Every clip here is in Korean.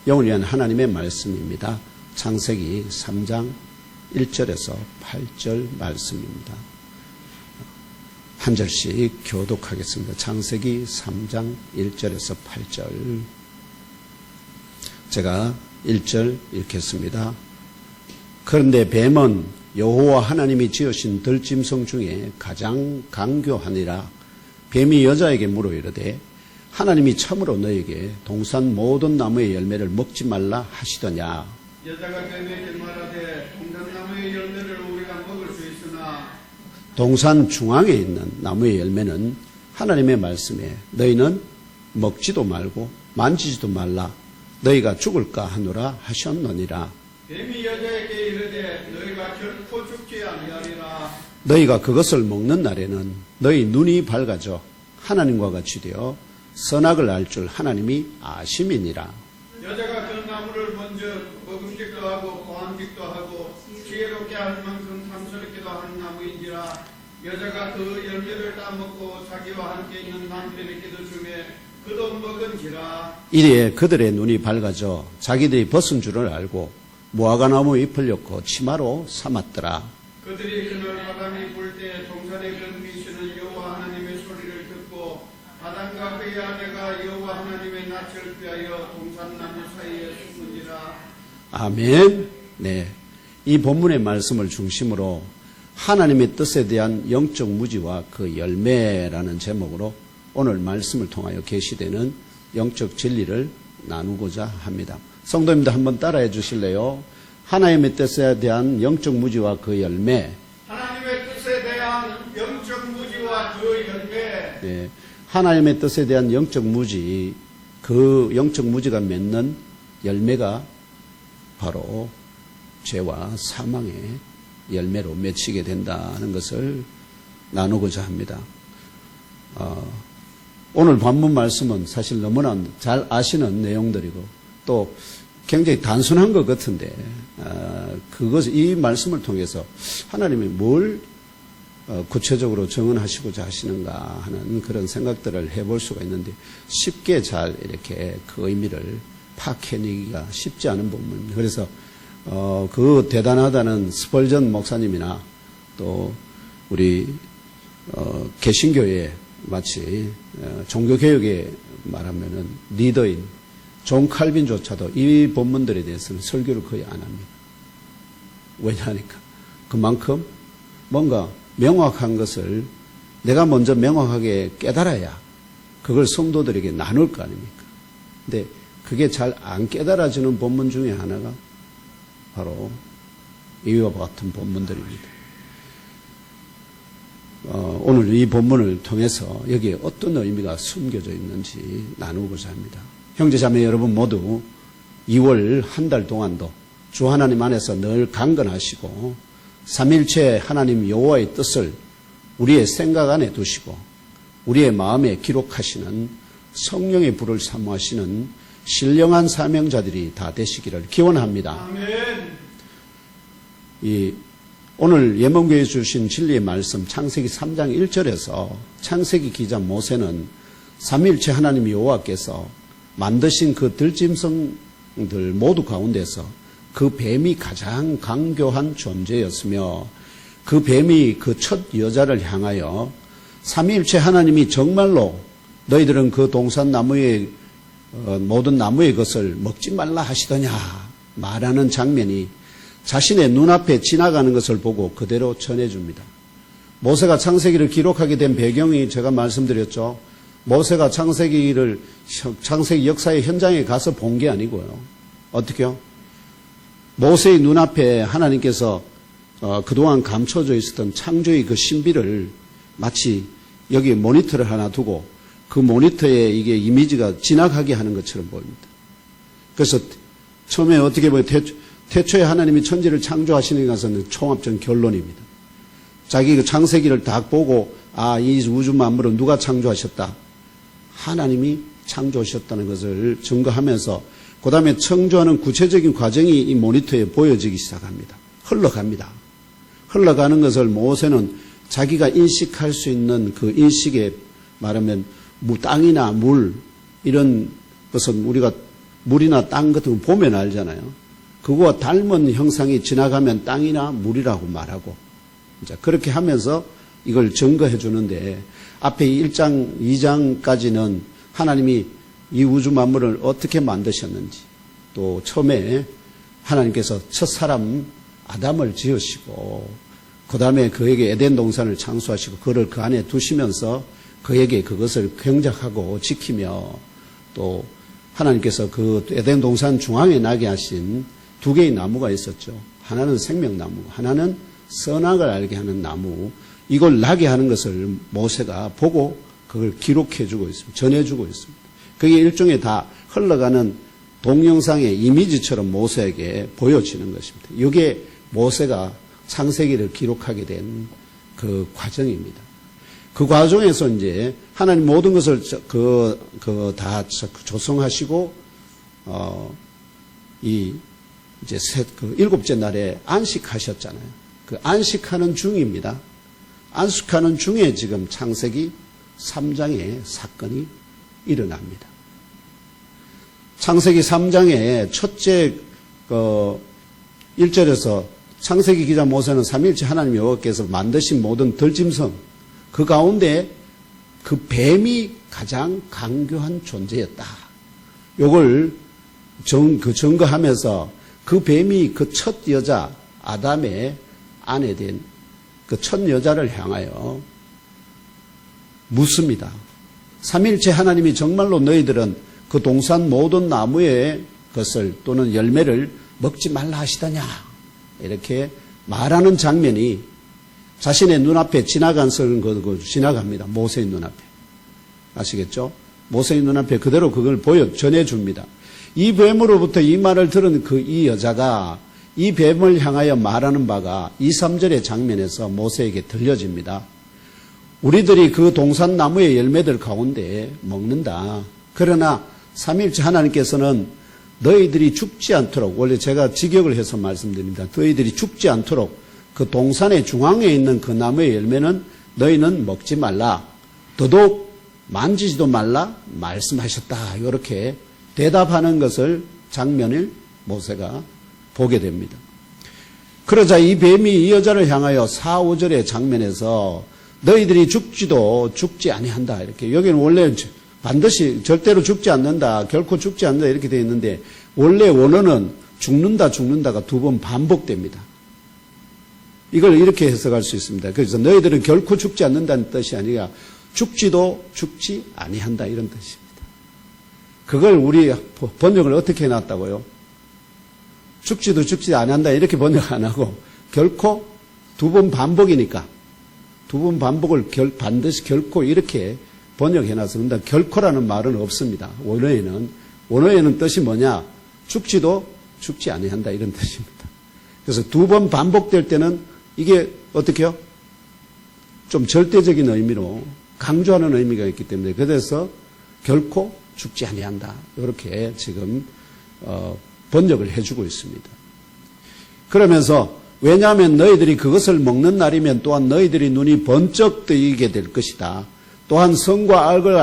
영을 위한 하나님의 말씀입니다. 창세기 3장 1절에서 8절 말씀입니다. 한 절씩 교독하겠습니다. 창세기 3장 1절에서 8절. 제가 1절 읽겠습니다. 그런데 뱀은 여호와 하나님이 지으신 들짐승 중에 가장 강교하니라. 뱀이 여자에게 물어 이르되 하나님이 참으로 너에게 동산 모든 나무의 열매를 먹지 말라 하시더냐. 여자가 뱀에게 말하되 동산 나무의 열매를 우리가 먹을 수 있으나 동산 중앙에 있는 나무의 열매는 하나님의 말씀에 너희는 먹지도 말고 만지지도 말라 너희가 죽을까 하노라 하셨느니라. 뱀이 여자에게 이르되 너희가 결코 죽지 아니하리라. 너희가 그것을 먹는 날에는 너희 눈이 밝아져 하나님과 같이 되어 선악을 알 줄 하나님이 아심이니라. 여자가 그 나무를 먼저 먹음직도 하고 보암직도 하고 지혜롭게 할 만큼 탐스럽기도 한 나무인지라. 여자가 그 열매를 따먹고 자기와 함께 있는 남편에게도 주매 그도 먹은지라. 이리에 그들의 눈이 밝아져 자기들이 벗은 줄을 알고 무화과나무 잎을 엮고 치마로 삼았더라. 그들이 그날 바람이 불 때 동산에 근미시는 여호와 하나님의 소리를 듣고 아담과 그의 아내가 여호와 하나님의 낯을 피하여 동산나무 사이에 숨은지라. 아멘. 네, 이 본문의 말씀을 중심으로 하나님의 뜻에 대한 영적 무지와 그 열매라는 제목으로 오늘 말씀을 통하여 계시되는 영적 진리를 나누고자 합니다. 성도님들 한번 따라해 주실래요? 하나님의 뜻에 대한 영적 무지와 그 열매. 하나님의 뜻에 대한 영적 무지와 그 열매. 네, 하나님의 뜻에 대한 영적 무지, 그 영적 무지가 맺는 열매가 바로 죄와 사망의 열매로 맺히게 된다는 것을 나누고자 합니다. 오늘 본문 말씀은 사실 너무나 잘 아시는 내용들이고 또 굉장히 단순한 것 같은데 이 말씀을 통해서 하나님이 뭘 구체적으로 정언하시고자 하시는가 하는 그런 생각들을 해볼 수가 있는데 쉽게 잘 이렇게 그 의미를 파악해내기가 쉽지 않은 부분입니다. 그래서 그 대단하다는 스펄전 목사님이나 또 우리 개신교의 마치 종교개혁에 말하면은 리더인 존 칼빈조차도 이 본문들에 대해서는 설교를 거의 안 합니다. 왜냐하니까 그만큼 뭔가 명확한 것을 내가 먼저 명확하게 깨달아야 그걸 성도들에게 나눌 거 아닙니까? 근데 그게 잘 안 깨달아지는 본문 중에 하나가 바로 이와 같은 본문들입니다. 오늘 이 본문을 통해서 여기에 어떤 의미가 숨겨져 있는지 나누고자 합니다. 형제자매 여러분 모두 2월 한 달 동안도 주 하나님 안에서 늘 강건하시고 삼일체 하나님 여호와의 뜻을 우리의 생각 안에 두시고 우리의 마음에 기록하시는 성령의 불을 사모하시는 신령한 사명자들이 다 되시기를 기원합니다. 아멘. 오늘 예문교에 주신 진리의 말씀 창세기 3장 1절에서 창세기 기자 모세는 삼일체 하나님 여호와께서 만드신 그 들짐승들 모두 가운데서 그 뱀이 가장 강교한 존재였으며 그 뱀이 그 첫 여자를 향하여 삼위일체 하나님이 정말로 너희들은 그 동산 나무의 모든 나무의 것을 먹지 말라 하시더냐 말하는 장면이 자신의 눈앞에 지나가는 것을 보고 그대로 전해줍니다. 모세가 창세기를 기록하게 된 배경이 제가 말씀드렸죠. 모세가 창세기 역사의 현장에 가서 본 게 아니고요. 어떻게요? 모세의 눈앞에 하나님께서 그동안 감춰져 있었던 창조의 그 신비를 마치 여기 모니터를 하나 두고 그 모니터에 이게 이미지가 지나가게 하는 것처럼 보입니다. 그래서 처음에 어떻게 보면 태초에 하나님이 천지를 창조하시는 것은 총합적 결론입니다. 자기 그 창세기를 딱 보고 이 우주 만물을 누가 창조하셨다? 하나님이 창조하셨다는 것을 증거하면서 그 다음에 창조하는 구체적인 과정이 이 모니터에 보여지기 시작합니다. 흘러가는 것을 모세는 자기가 인식할 수 있는 그 인식에 말하면 땅이나 물 이런 것은 우리가 물이나 땅 같은 거 보면 알잖아요. 그거와 닮은 형상이 지나가면 땅이나 물이라고 말하고, 이제 그렇게 하면서 이걸 증거해 주는데, 앞에 1장, 2장까지는 하나님이 이 우주 만물을 어떻게 만드셨는지, 또 처음에 하나님께서 첫 사람 아담을 지으시고, 그 다음에 그에게 에덴 동산을 창수하시고, 그를 그 안에 두시면서 그에게 그것을 경작하고 지키며, 또 하나님께서 그 에덴 동산 중앙에 나게 하신 두 개의 나무가 있었죠. 하나는 생명나무, 하나는 선악을 알게 하는 나무. 이걸 나게 하는 것을 모세가 보고 그걸 기록해 주고 있습니다. 전해 주고 있습니다. 그게 일종의 다 흘러가는 동영상의 이미지처럼 모세에게 보여지는 것입니다. 이게 모세가 창세기를 기록하게 된 그 과정입니다. 그 과정에서 이제 하나님 모든 것을 다 조성하시고, 이제 일곱째 날에 안식하셨잖아요. 그 안식하는 중입니다. 안식하는 중에 지금 창세기 3장의 사건이 일어납니다. 창세기 3장의 첫째 1절에서 창세기 기자 모세는 삼위일체 하나님 여호와께서 만드신 모든 들짐승 그 가운데 그 뱀이 가장 강교한 존재였다. 요걸 증거하면서 그 뱀이 그 첫 여자 아담의 아내 된 그 첫 여자를 향하여 묻습니다. 삼위일체 하나님이 정말로 너희들은 그 동산 모든 나무의 것을 또는 열매를 먹지 말라 하시더냐, 이렇게 말하는 장면이 자신의 눈앞에 지나간 거 지나갑니다. 모세의 눈앞에. 아시겠죠? 모세의 눈앞에 그대로 그걸 전해줍니다. 이 뱀으로부터 이 말을 들은 이 여자가 이 뱀을 향하여 말하는 바가 2, 3절의 장면에서 모세에게 들려집니다. 우리들이 그 동산 나무의 열매들 가운데 먹는다. 그러나 삼위일체 하나님께서는 너희들이 죽지 않도록, 원래 제가 직역을 해서 말씀드립니다. 너희들이 죽지 않도록 그 동산의 중앙에 있는 그 나무의 열매는 너희는 먹지 말라. 더더욱 만지지도 말라 말씀하셨다. 이렇게 대답하는 것을 장면을 모세가 보게 됩니다. 그러자 이 뱀이 이 여자를 향하여 4, 5절의 장면에서 너희들이 죽지도 죽지 아니한다. 이렇게 여기는 원래 반드시 절대로 죽지 않는다, 결코 죽지 않는다 이렇게 되어 있는데 원래 원어는 죽는다가 두 번 반복됩니다. 이걸 이렇게 해석할 수 있습니다. 그래서 너희들은 결코 죽지 않는다는 뜻이 아니라 죽지도 죽지 아니한다 이런 뜻입니다. 그걸 우리 번역을 어떻게 해놨다고요? 죽지도 죽지 아니한다 이렇게 번역 안 하고 결코 두 번 반복이니까 두 번 반복을 반드시 결코 이렇게 번역해놨습니다. 결코라는 말은 없습니다. 원어에는 뜻이 뭐냐? 죽지도 죽지 아니한다 이런 뜻입니다. 그래서 두 번 반복될 때는 이게 어떻게요? 좀 절대적인 의미로 강조하는 의미가 있기 때문에 그래서 결코 죽지 아니한다 이렇게 지금 번역을 해주고 있습니다. 그러면서 왜냐하면 너희들이 그것을 먹는 날이면 또한 너희들이 눈이 번쩍 뜨이게 될 것이다. 또한 선과 악을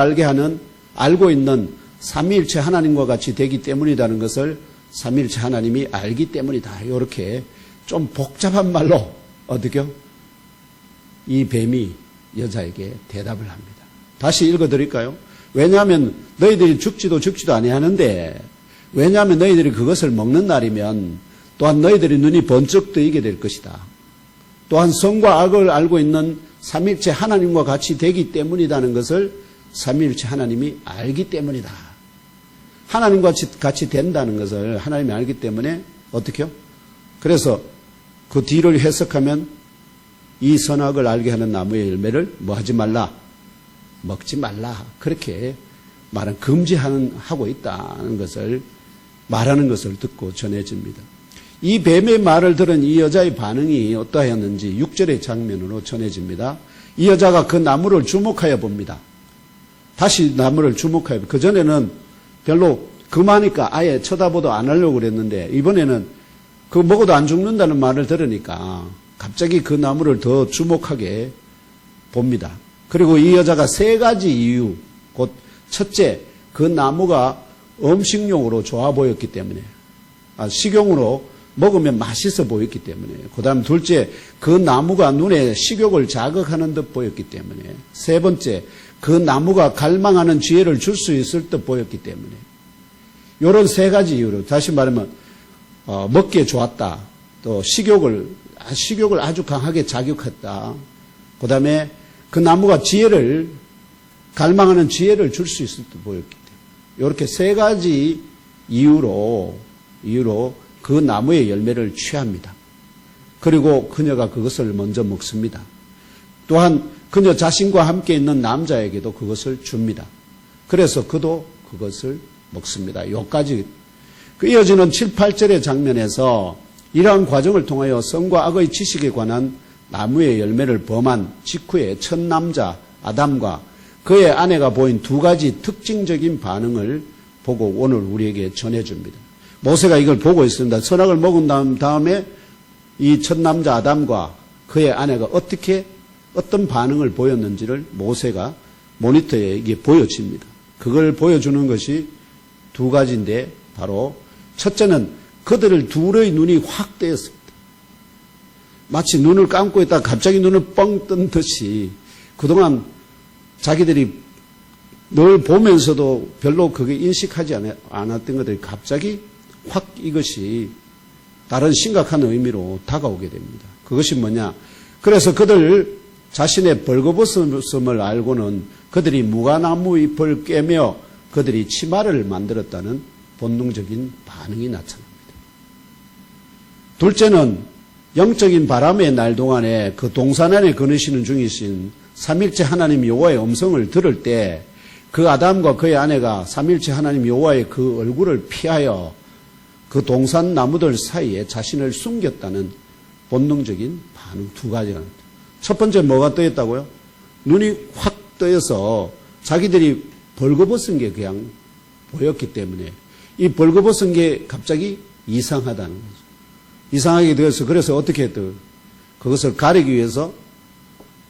알고 있는 삼위일체 하나님과 같이 되기 때문이라는 것을 삼위일체 하나님이 알기 때문이다. 이렇게 좀 복잡한 말로 어떻게요? 이 뱀이 여자에게 대답을 합니다. 다시 읽어드릴까요? 왜냐하면 너희들이 죽지도 아니하는데 왜냐하면 너희들이 그것을 먹는 날이면 또한 너희들이 눈이 번쩍 뜨이게 될 것이다. 또한 선과 악을 알고 있는 삼위일체 하나님과 같이 되기 때문이라는 것을 삼위일체 하나님이 알기 때문이다. 하나님과 같이 된다는 것을 하나님이 알기 때문에 어떻게요? 그래서 그 뒤를 해석하면 이 선악을 알게 하는 나무의 열매를 뭐 하지 말라? 먹지 말라. 그렇게 금지하고 있다는 것을 말하는 것을 듣고 전해집니다. 이 뱀의 말을 들은 이 여자의 반응이 어떠하였는지 6절의 장면으로 전해집니다. 이 여자가 그 나무를 주목하여 봅니다. 다시 나무를 주목하여 봅니다. 그전에는 별로 금하니까 아예 쳐다보도 안 하려고 그랬는데 이번에는 그 먹어도 안 죽는다는 말을 들으니까 갑자기 그 나무를 더 주목하게 봅니다. 그리고 이 여자가 3가지 이유, 곧 첫째, 그 나무가 음식용으로 좋아 보였기 때문에, 식용으로 먹으면 맛있어 보였기 때문에, 그 다음 둘째, 그 나무가 눈에 식욕을 자극하는 듯 보였기 때문에, 세 번째, 그 나무가 갈망하는 지혜를 줄 수 있을 듯 보였기 때문에, 이런 세 가지 이유로, 다시 말하면 먹기에 좋았다, 또 식욕을 아주 강하게 자극했다, 그 다음에 그 나무가 갈망하는 지혜를 줄 수 있을 듯 보였기 때문에, 이렇게 세 가지 이유로 그 나무의 열매를 취합니다. 그리고 그녀가 그것을 먼저 먹습니다. 또한 그녀 자신과 함께 있는 남자에게도 그것을 줍니다. 그래서 그도 그것을 먹습니다. 여기까지. 이어지는 7, 8절의 장면에서 이러한 과정을 통하여 선과 악의 지식에 관한 나무의 열매를 범한 직후에 첫 남자 아담과 그의 아내가 보인 두 가지 특징적인 반응을 보고 오늘 우리에게 전해줍니다. 모세가 이걸 보고 있습니다. 선악을 먹은 다음에 이 첫 남자 아담과 그의 아내가 어떤 반응을 보였는지를 모세가 모니터에 이게 보여집니다. 그걸 보여주는 것이 두 가지인데, 바로 첫째는 그들을 둘의 눈이 확 뜨였습니다. 마치 눈을 감고 있다가 갑자기 눈을 뻥 뜬 듯이, 그동안 자기들이 늘 보면서도 별로 그게 인식하지 않았던 것들이 갑자기 확 이것이 다른 심각한 의미로 다가오게 됩니다. 그것이 뭐냐? 그래서 그들 자신의 벌거벗음을 알고는 그들이 무화과나무 잎을 꿰며 그들이 치마를 만들었다는 본능적인 반응이 나타납니다. 둘째는 영적인 바람의 날 동안에 그 동산 안에 거느시는 중이신 삼일째 하나님 여호와의 음성을 들을 때 그 아담과 그의 아내가 삼일째 하나님 여호와의 그 얼굴을 피하여 그 동산 나무들 사이에 자신을 숨겼다는 본능적인 반응 두 가지가 나옵니다. 첫 번째 뭐가 떠있다고요? 눈이 확 떠여서 자기들이 벌거벗은 게 그냥 보였기 때문에 이 벌거벗은 게 갑자기 이상하다는 거죠. 이상하게 되어서 그래서 어떻게 했더? 그것을 가리기 위해서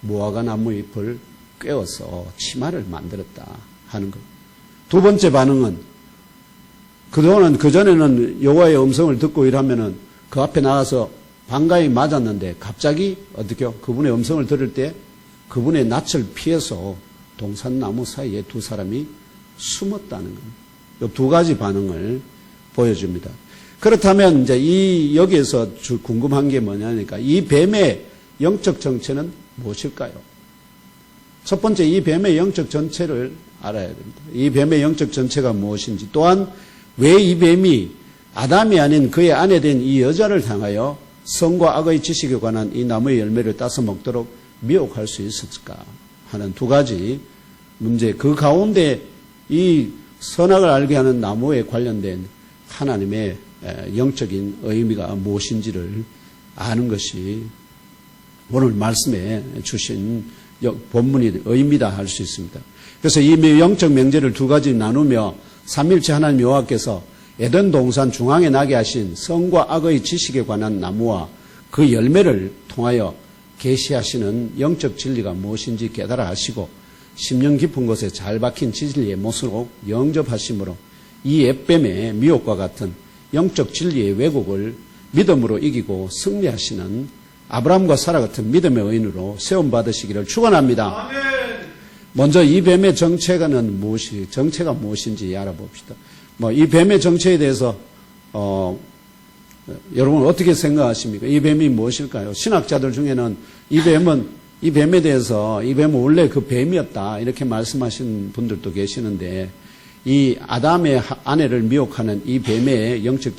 무화과 나무 잎을 꿰어서 치마를 만들었다 하는 것. 두 번째 반응은 그전에는 여호와의 음성을 듣고 일하면은 그 앞에 나가서 반가이 맞았는데 갑자기 어떻게요? 그분의 음성을 들을 때 그분의 낯을 피해서 동산나무 사이에 두 사람이 숨었다는 겁니다. 이 두 가지 반응을 보여줍니다. 그렇다면 이제 여기에서 궁금한 게 뭐냐니까 이 뱀의 영적 정체는 무엇일까요? 첫 번째 이 뱀의 영적 정체를 알아야 됩니다. 이 뱀의 영적 정체가 무엇인지, 또한 왜 이 뱀이 아담이 아닌 그의 아내 된 이 여자를 향하여 선과 악의 지식에 관한 이 나무의 열매를 따서 먹도록 미혹할 수 있었을까 하는 두 가지 문제, 그 가운데 이 선악을 알게 하는 나무에 관련된 하나님의 영적인 의미가 무엇인지를 아는 것이 오늘 말씀에 주신 본문의 의미다 할 수 있습니다. 그래서 이 영적 명제를 두 가지 나누며 삼일째 하나님 여호와께서 에덴 동산 중앙에 나게 하신 선과 악의 지식에 관한 나무와 그 열매를 통하여 계시하시는 영적 진리가 무엇인지 깨달아 하시고 심령 깊은 곳에 잘 박힌 진리의 못으로 영접하심으로 이 앱뱀의 미혹과 같은 영적 진리의 왜곡을 믿음으로 이기고 승리하시는 아브라함과 사라 같은 믿음의 의인으로 세움받으시기를 축원합니다. 아멘. 먼저 이 뱀의 정체가 무엇인지 알아봅시다. 이 뱀의 정체에 대해서 여러분 어떻게 생각하십니까? 이 뱀이 무엇일까요? 신학자들 중에는 이 뱀에 대해서 이 뱀은 원래 그 뱀이었다 이렇게 말씀하시는 분들도 계시는데, 이 아담의 아내를 미혹하는 이 뱀의 영적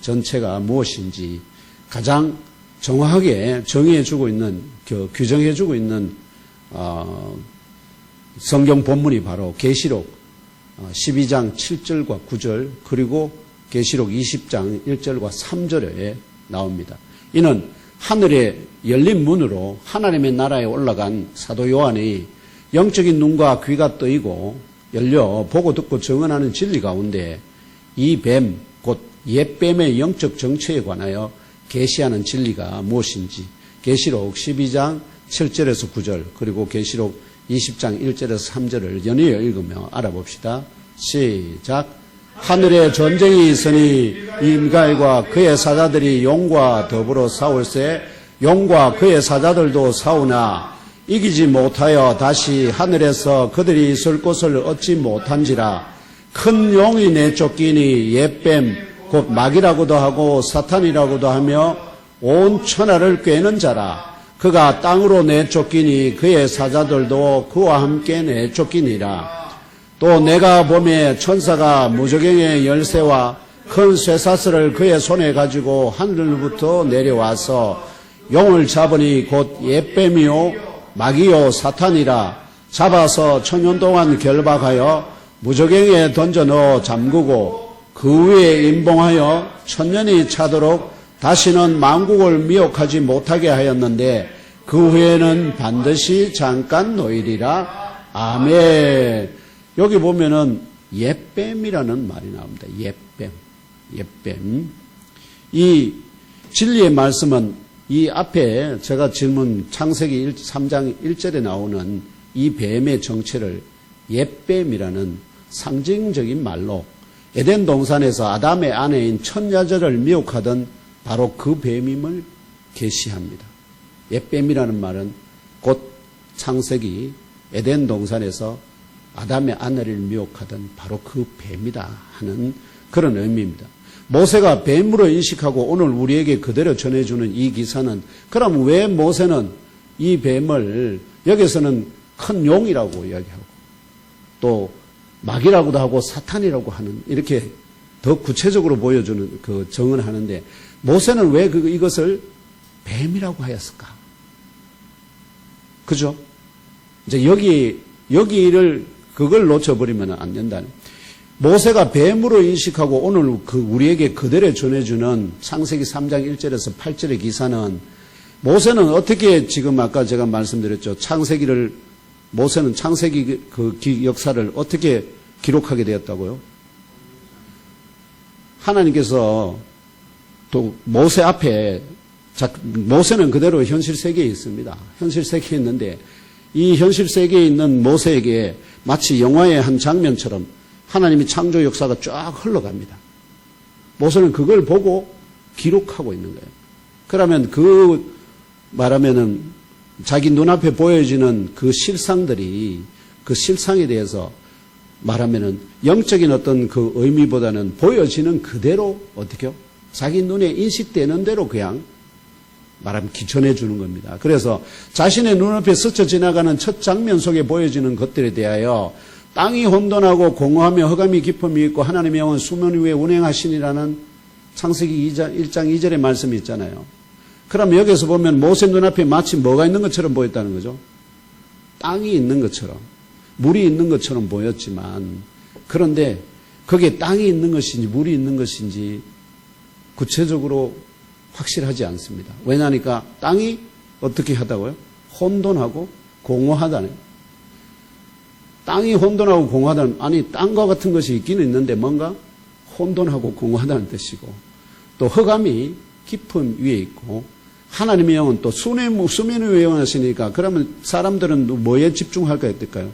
전체가 무엇인지 가장 정확하게 정의해주고 있는, 규정해주고 있는 성경 본문이 바로 계시록 12장 7절과 9절 그리고 계시록 20장 1절과 3절에 나옵니다. 이는 하늘의 열린 문으로 하나님의 나라에 올라간 사도 요한이 영적인 눈과 귀가 뜨이고 열려 보고 듣고 증언하는 진리 가운데 이 뱀, 곧 옛뱀의 영적 정체에 관하여 계시하는 진리가 무엇인지 계시록 12장 7절에서 9절 그리고 계시록 20장 1절에서 3절을 연이어 읽으며 알아봅시다. 시작. 하늘에 전쟁이 있으니 미가엘과 그의 사자들이 용과 더불어 싸울세 용과 그의 사자들도 싸우나 이기지 못하여 다시 하늘에서 그들이 있을 곳을 얻지 못한지라. 큰 용이 내쫓기니 옛뱀 곧 마귀라고도 하고 사탄이라고도 하며 온 천하를 꿰는 자라. 그가 땅으로 내쫓기니 그의 사자들도 그와 함께 내쫓기니라. 또 내가 보매 천사가 무저갱의 열쇠와 큰 쇠사슬을 그의 손에 가지고 하늘로부터 내려와서 용을 잡으니 곧 옛뱀이요 마귀요 사탄이라. 잡아서 천년 동안 결박하여 무저갱에 던져 넣어 잠그고 그 위에 임봉하여 천년이 차도록 다시는 만국을 미혹하지 못하게 하였는데 그 후에는 반드시 잠깐 놓이리라. 아멘. 여기 보면은 옛뱀이라는 말이 나옵니다. 옛뱀. 이 진리의 말씀은 이 앞에 제가 질문 창세기 3장 1절에 나오는 이 뱀의 정체를 옛뱀이라는 상징적인 말로 에덴 동산에서 아담의 아내인 천여자를 미혹하던 바로 그 뱀임을 계시합니다. 옛뱀이라는 말은 곧 창세기 에덴 동산에서 아담의 아내를 미혹하던 바로 그 뱀이다 하는 그런 의미입니다. 모세가 뱀으로 인식하고 오늘 우리에게 그대로 전해주는 이 기사는 그럼 왜 모세는 이 뱀을 여기서는 큰 용이라고 이야기하고 또 마귀라고도 하고 사탄이라고 하는 이렇게 더 구체적으로 보여주는 그 정언하는데 모세는 왜 이것을 뱀이라고 하였을까? 그죠? 이제 여기를 그걸 놓쳐버리면 안 된다는. 모세가 뱀으로 인식하고 오늘 우리에게 그대로 전해주는 창세기 3장 1절에서 8절의 기사는 모세는 어떻게 지금 아까 제가 말씀드렸죠. 모세는 창세기 역사를 어떻게 기록하게 되었다고요? 하나님께서 또 모세 앞에 모세는 그대로 현실 세계에 있습니다. 현실 세계에 있는데 이 현실 세계에 있는 모세에게 마치 영화의 한 장면처럼 하나님이 창조 역사가 쫙 흘러갑니다. 모세는 그걸 보고 기록하고 있는 거예요. 그러면 말하면은 자기 눈앞에 보여지는 그 실상들이 그 실상에 대해서 말하면은 영적인 어떤 그 의미보다는 보여지는 그대로 어떻게요? 자기 눈에 인식되는 대로 그냥 말하면 기천해 주는 겁니다. 그래서 자신의 눈앞에 스쳐 지나가는 첫 장면 속에 보여지는 것들에 대하여 땅이 혼돈하고 공허하며 흑암이 깊음이 있고 하나님의 영은 수면 위에 운행하시니라는 창세기 1장 2절의 말씀이 있잖아요. 그럼 여기서 보면 모세 눈앞에 마치 뭐가 있는 것처럼 보였다는 거죠. 땅이 있는 것처럼 물이 있는 것처럼 보였지만 그런데 거기에 땅이 있는 것인지 물이 있는 것인지 구체적으로 확실하지 않습니다. 왜냐하니까 땅이 어떻게 하다고요? 혼돈하고 공허하다는. 땅이 혼돈하고 공허하다는, 아니 땅과 같은 것이 있기는 있는데 뭔가 혼돈하고 공허하다는 뜻이고 또 흑암이 깊은 위에 있고 하나님의 영은 또 수면 위에 영하시니까 그러면 사람들은 뭐에 집중할까 했을까요?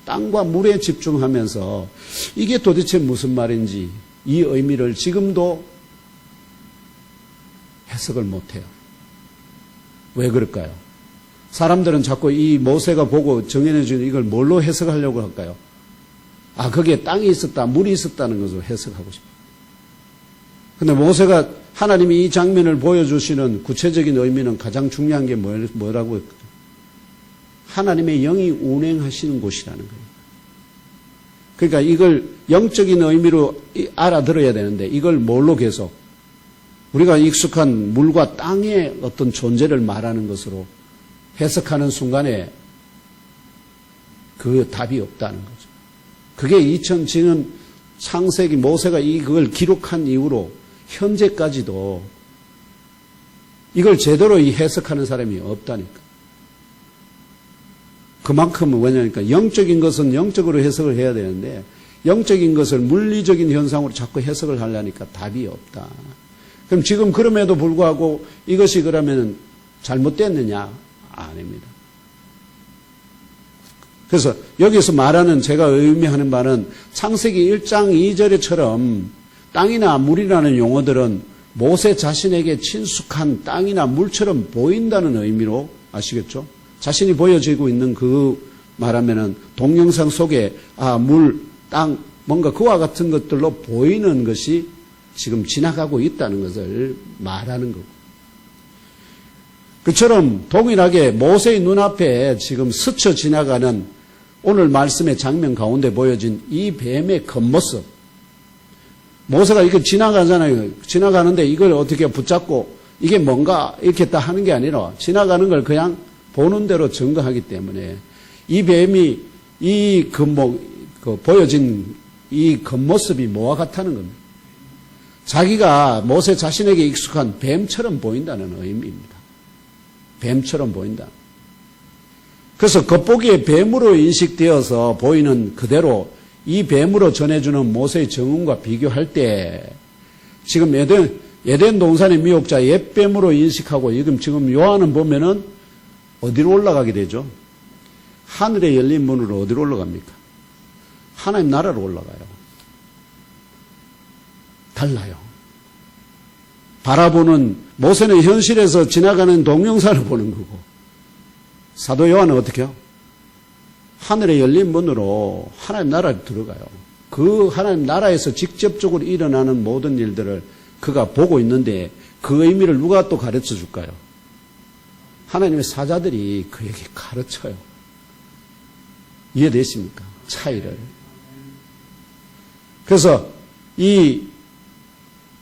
땅과 물에 집중하면서 이게 도대체 무슨 말인지 이 의미를 지금도 해석을 못해요. 왜 그럴까요? 사람들은 자꾸 이 모세가 보고 정해내주는 이걸 뭘로 해석하려고 할까요? 아, 거기에 땅이 있었다, 물이 있었다는 것으로 해석하고 싶어요. 근데 모세가 하나님이 이 장면을 보여주시는 구체적인 의미는 가장 중요한 게 뭐라고 했거든요? 하나님의 영이 운행하시는 곳이라는 거예요. 그러니까 이걸 영적인 의미로 알아들어야 되는데 이걸 뭘로 계속 우리가 익숙한 물과 땅의 어떤 존재를 말하는 것으로 해석하는 순간에 그 답이 없다는 거죠. 그게 지금 창세기 모세가 그걸 기록한 이후로 현재까지도 이걸 제대로 해석하는 사람이 없다니까. 그만큼 왜냐니까 영적인 것은 영적으로 해석을 해야 되는데 영적인 것을 물리적인 현상으로 자꾸 해석을 하려니까 답이 없다. 그럼 지금 그럼에도 불구하고 이것이 그러면 잘못됐느냐? 아닙니다. 그래서 여기서 말하는 제가 의미하는 바는 창세기 1장 2절에처럼 땅이나 물이라는 용어들은 모세 자신에게 친숙한 땅이나 물처럼 보인다는 의미로 아시겠죠? 자신이 보여지고 있는 그 말하면은 동영상 속에 물, 땅, 뭔가 그와 같은 것들로 보이는 것이 지금 지나가고 있다는 것을 말하는 거고. 그처럼 동일하게 모세의 눈앞에 지금 스쳐 지나가는 오늘 말씀의 장면 가운데 보여진 이 뱀의 겉모습. 모세가 이렇게 지나가잖아요. 지나가는데 이걸 어떻게 붙잡고 이게 뭔가 이렇게 딱 하는 게 아니라 지나가는 걸 그냥 보는 대로 증거하기 때문에 이 뱀이 보여진 이 겉모습이 뭐와 같다는 겁니다. 자기가 모세 자신에게 익숙한 뱀처럼 보인다는 의미입니다. 뱀처럼 보인다. 그래서 겉보기에 뱀으로 인식되어서 보이는 그대로 이 뱀으로 전해주는 모세의 정음과 비교할 때 지금 에덴 동산의 미혹자 옛뱀으로 인식하고 지금 요한은 보면은 어디로 올라가게 되죠? 하늘에 열린 문으로 어디로 올라갑니까? 하나님 나라로 올라가요. 달라요. 바라보는 모세는 현실에서 지나가는 동영상을 보는 거고 사도 요한은 어떻게 해요? 하늘에 열린 문으로 하나님 나라에 들어가요. 그 하나님 나라에서 직접적으로 일어나는 모든 일들을 그가 보고 있는데 그 의미를 누가 또 가르쳐 줄까요? 하나님의 사자들이 그에게 가르쳐요. 이해되십니까? 차이를. 그래서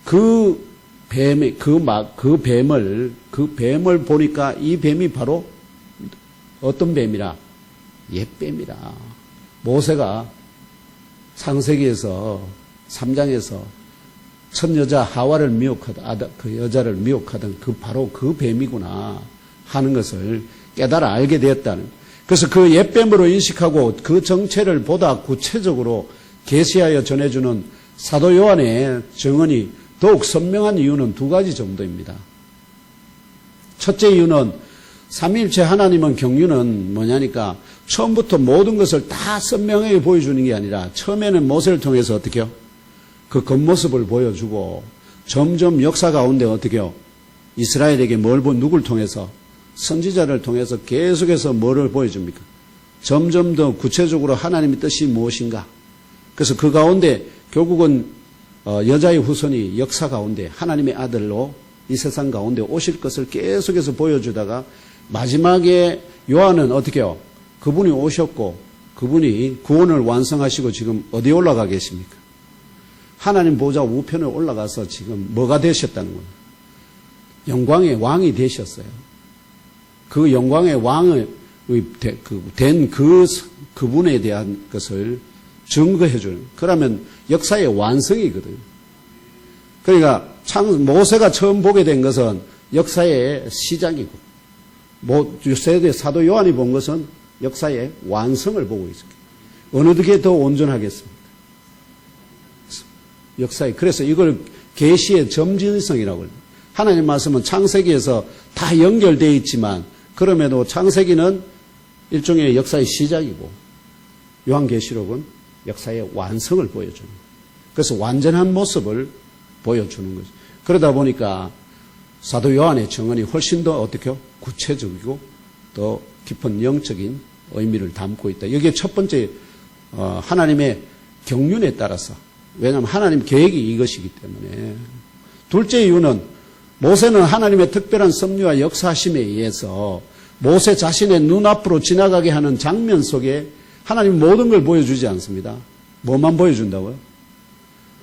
그 뱀을 보니까 이 뱀이 바로 어떤 뱀이라? 옛뱀이라. 모세가 창세기에서 3장에서 첫 여자 하와를 미혹하던 그 여자를 미혹하던 바로 그 뱀이구나 하는 것을 깨달아 알게 되었다는. 그래서 그 옛뱀으로 인식하고 그 정체를 보다 구체적으로 계시하여 전해주는 사도 요한의 증언이 더욱 선명한 이유는 두 가지 정도입니다. 첫째 이유는 삼위일체 하나님은 경륜은 뭐냐니까 처음부터 모든 것을 다 선명하게 보여주는 게 아니라 처음에는 모세를 통해서 어떻게 해요? 그 겉모습을 보여주고 점점 역사 가운데 어떻게 해요? 이스라엘에게 누굴 통해서? 선지자를 통해서 계속해서 뭐를 보여줍니까? 점점 더 구체적으로 하나님의 뜻이 무엇인가? 그래서 그 가운데 결국은 여자의 후손이 역사 가운데 하나님의 아들로 이 세상 가운데 오실 것을 계속해서 보여주다가 마지막에 요한은 어떻게 해요? 그분이 오셨고 그분이 구원을 완성하시고 지금 어디에 올라가 계십니까? 하나님 보좌 우편에 올라가서 지금 뭐가 되셨다는 거예요? 영광의 왕이 되셨어요. 그 영광의 왕의 된 그분에 대한 것을 증거해 주는. 그러면 역사의 완성이거든요. 그러니까 모세가 처음 보게 된 것은 역사의 시작이고, 세대 사도 요한이 본 것은 역사의 완성을 보고 있습니다. 어느 게 더 온전하겠습니까? 역사의. 그래서 이걸 계시의 점진성이라고 해요. 하나님 말씀은 창세기에서 다 연결되어 있지만 그럼에도 창세기는 일종의 역사의 시작이고 요한계시록은 역사의 완성을 보여주는 거예요. 그래서 완전한 모습을 보여주는 거죠. 그러다 보니까 사도 요한의 증언이 훨씬 더 어떻게 구체적이고 더 깊은 영적인 의미를 담고 있다. 여기에 첫 번째 하나님의 경륜에 따라서, 왜냐하면 하나님 계획이 이것이기 때문에. 둘째 이유는 모세는 하나님의 특별한 섭리와 역사하심에 의해서 모세 자신의 눈앞으로 지나가게 하는 장면 속에 하나님 모든 걸 보여주지 않습니다. 뭐만 보여준다고요?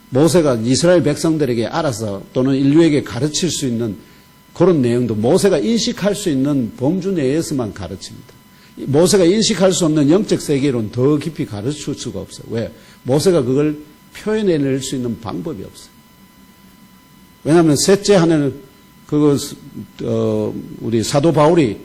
모세가 이스라엘 백성들에게 알아서 또는 인류에게 가르칠 수 있는 그런 내용도 모세가 인식할 수 있는 범주 내에서만 가르칩니다. 모세가 인식할 수 없는 영적 세계로는 더 깊이 가르칠 수가 없어요. 왜? 모세가 그걸 표현해낼 수 있는 방법이 없어요. 왜냐하면 셋째 하나는 우리 사도 바울이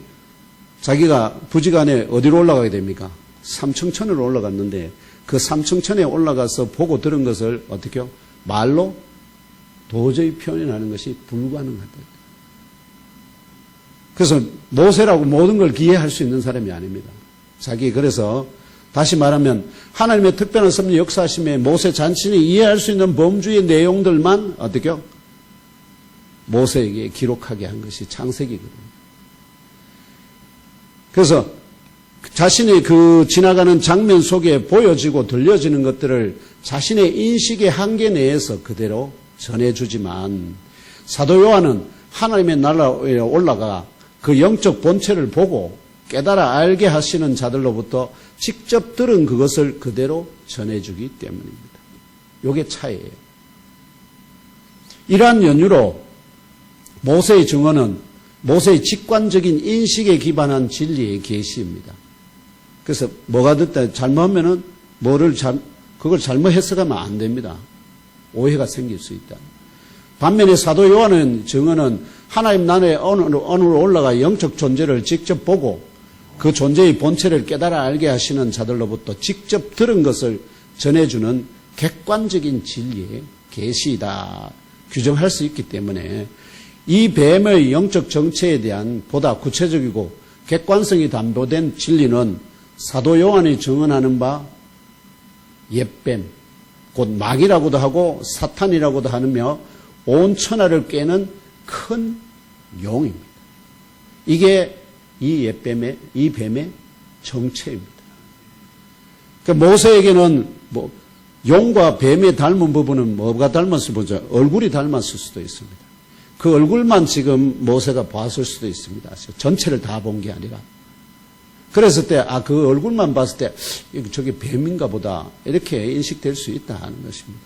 자기가 부지간에 어디로 올라가게 됩니까? 삼층천으로 올라갔는데 그 삼층천에 올라가서 보고 들은 것을 어떻게 해요? 말로 도저히 표현하는 것이 불가능하다. 그래서 모세라고 모든 걸 기회할 수 있는 사람이 아닙니다. 그래서 다시 말하면 하나님의 특별한 섭리 역사하심에 모세 자신이 이해할 수 있는 범주의 내용들만 어떻게요? 모세에게 기록하게 한 것이 창세기거든요. 그래서 자신이 그 지나가는 장면 속에 보여지고 들려지는 것들을 자신의 인식의 한계 내에서 그대로 전해주지만 사도 요한은 하나님의 나라에 올라가 그 영적 본체를 보고 깨달아 알게 하시는 자들로부터 직접 들은 그것을 그대로 전해주기 때문입니다. 이게 차이예요. 이러한 연유로 모세의 증언은 모세의 직관적인 인식에 기반한 진리의 계시입니다. 그래서 뭐가 듣다 잘못하면은 그걸 잘못 해석하면 안 됩니다. 오해가 생길 수 있다. 반면에 사도 요한의 증언은 하나님 나라에 어느 올라가 영적 존재를 직접 보고 그 존재의 본체를 깨달아 알게 하시는 자들로부터 직접 들은 것을 전해주는 객관적인 진리의 계시이다 규정할 수 있기 때문에 이 뱀의 영적 정체에 대한 보다 구체적이고 객관성이 담보된 진리는 사도 요한이 증언하는 바 옛뱀, 곧 마귀라고도 하고 사탄이라고도 하며 온 천하를 꿰는 큰 용입니다. 이게 이 뱀의 정체입니다. 그러니까 모세에게는 용과 뱀의 닮은 부분은 뭐가 닮았을 보죠? 얼굴이 닮았을 수도 있습니다. 그 얼굴만 지금 모세가 봤을 수도 있습니다. 전체를 다 본 게 아니라. 그랬을 때, 그 얼굴만 봤을 때, 저게 뱀인가 보다. 이렇게 인식될 수 있다 하는 것입니다.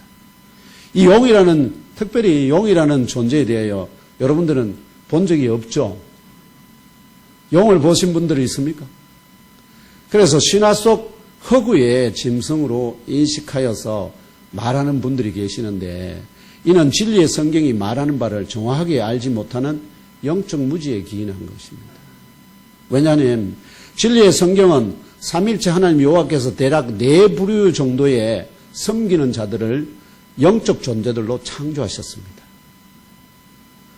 이 용이라는, 특별히 용이라는 존재에 대하여 여러분들은 본 적이 없죠? 용을 보신 분들이 있습니까? 그래서 신화 속 허구의 짐승으로 인식하여서 말하는 분들이 계시는데, 이는 진리의 성경이 말하는 바를 정확하게 알지 못하는 영적 무지에 기인한 것입니다. 왜냐하면 진리의 성경은 삼일체 하나님 여호와께서 대략 4부류 정도의 섬기는 자들을 영적 존재들로 창조하셨습니다.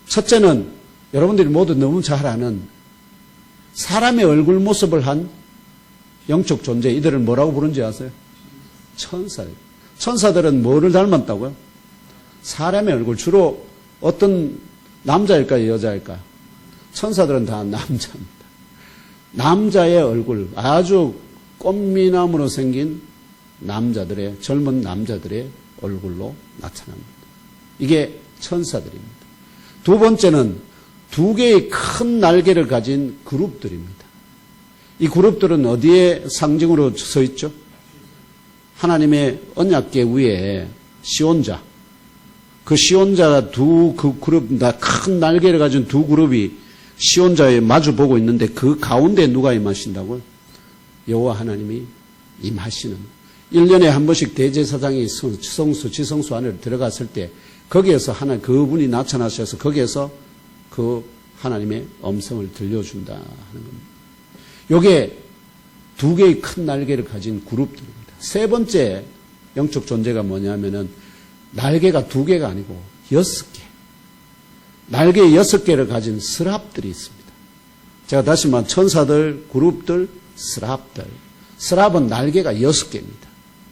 첫째는 여러분들이 모두 너무 잘 아는 사람의 얼굴 모습을 한 영적 존재, 이들을 뭐라고 부르는지 아세요? 천사예요. 천사들은 뭐를 닮았다고요? 사람의 얼굴, 주로 어떤 남자일까요, 여자일까요? 천사들은 다 남자입니다. 남자의 얼굴, 아주 꽃미남으로 생긴 남자들의, 젊은 남자들의 얼굴로 나타납니다. 이게 천사들입니다. 두 번째는 2개의 큰 날개를 가진 그룹들입니다. 이 그룹들은 어디에 상징으로 서 있죠? 하나님의 언약궤 위에 시온자, 그 시온자가 그 그룹, 큰 날개를 가진 2 그룹이 시온자에 마주 보고 있는데 그 가운데 누가 임하신다고요? 여호와 하나님이 임하시는. 1년에 한 번씩 대제사장이 성수, 지성수 안에 들어갔을 때 거기에서 그분이 나타나셔서 거기에서 그 하나님의 음성을 들려준다 하는 겁니다. 요게 2개의 큰 날개를 가진 그룹들입니다. 세 번째 영적 존재가 뭐냐면은 날개가 2개가 아니고 6개. 날개 6개를 가진 스랍들이 있습니다. 제가 다시 말하면 천사들, 그룹들, 스랍들. 스랍은 날개가 6개입니다.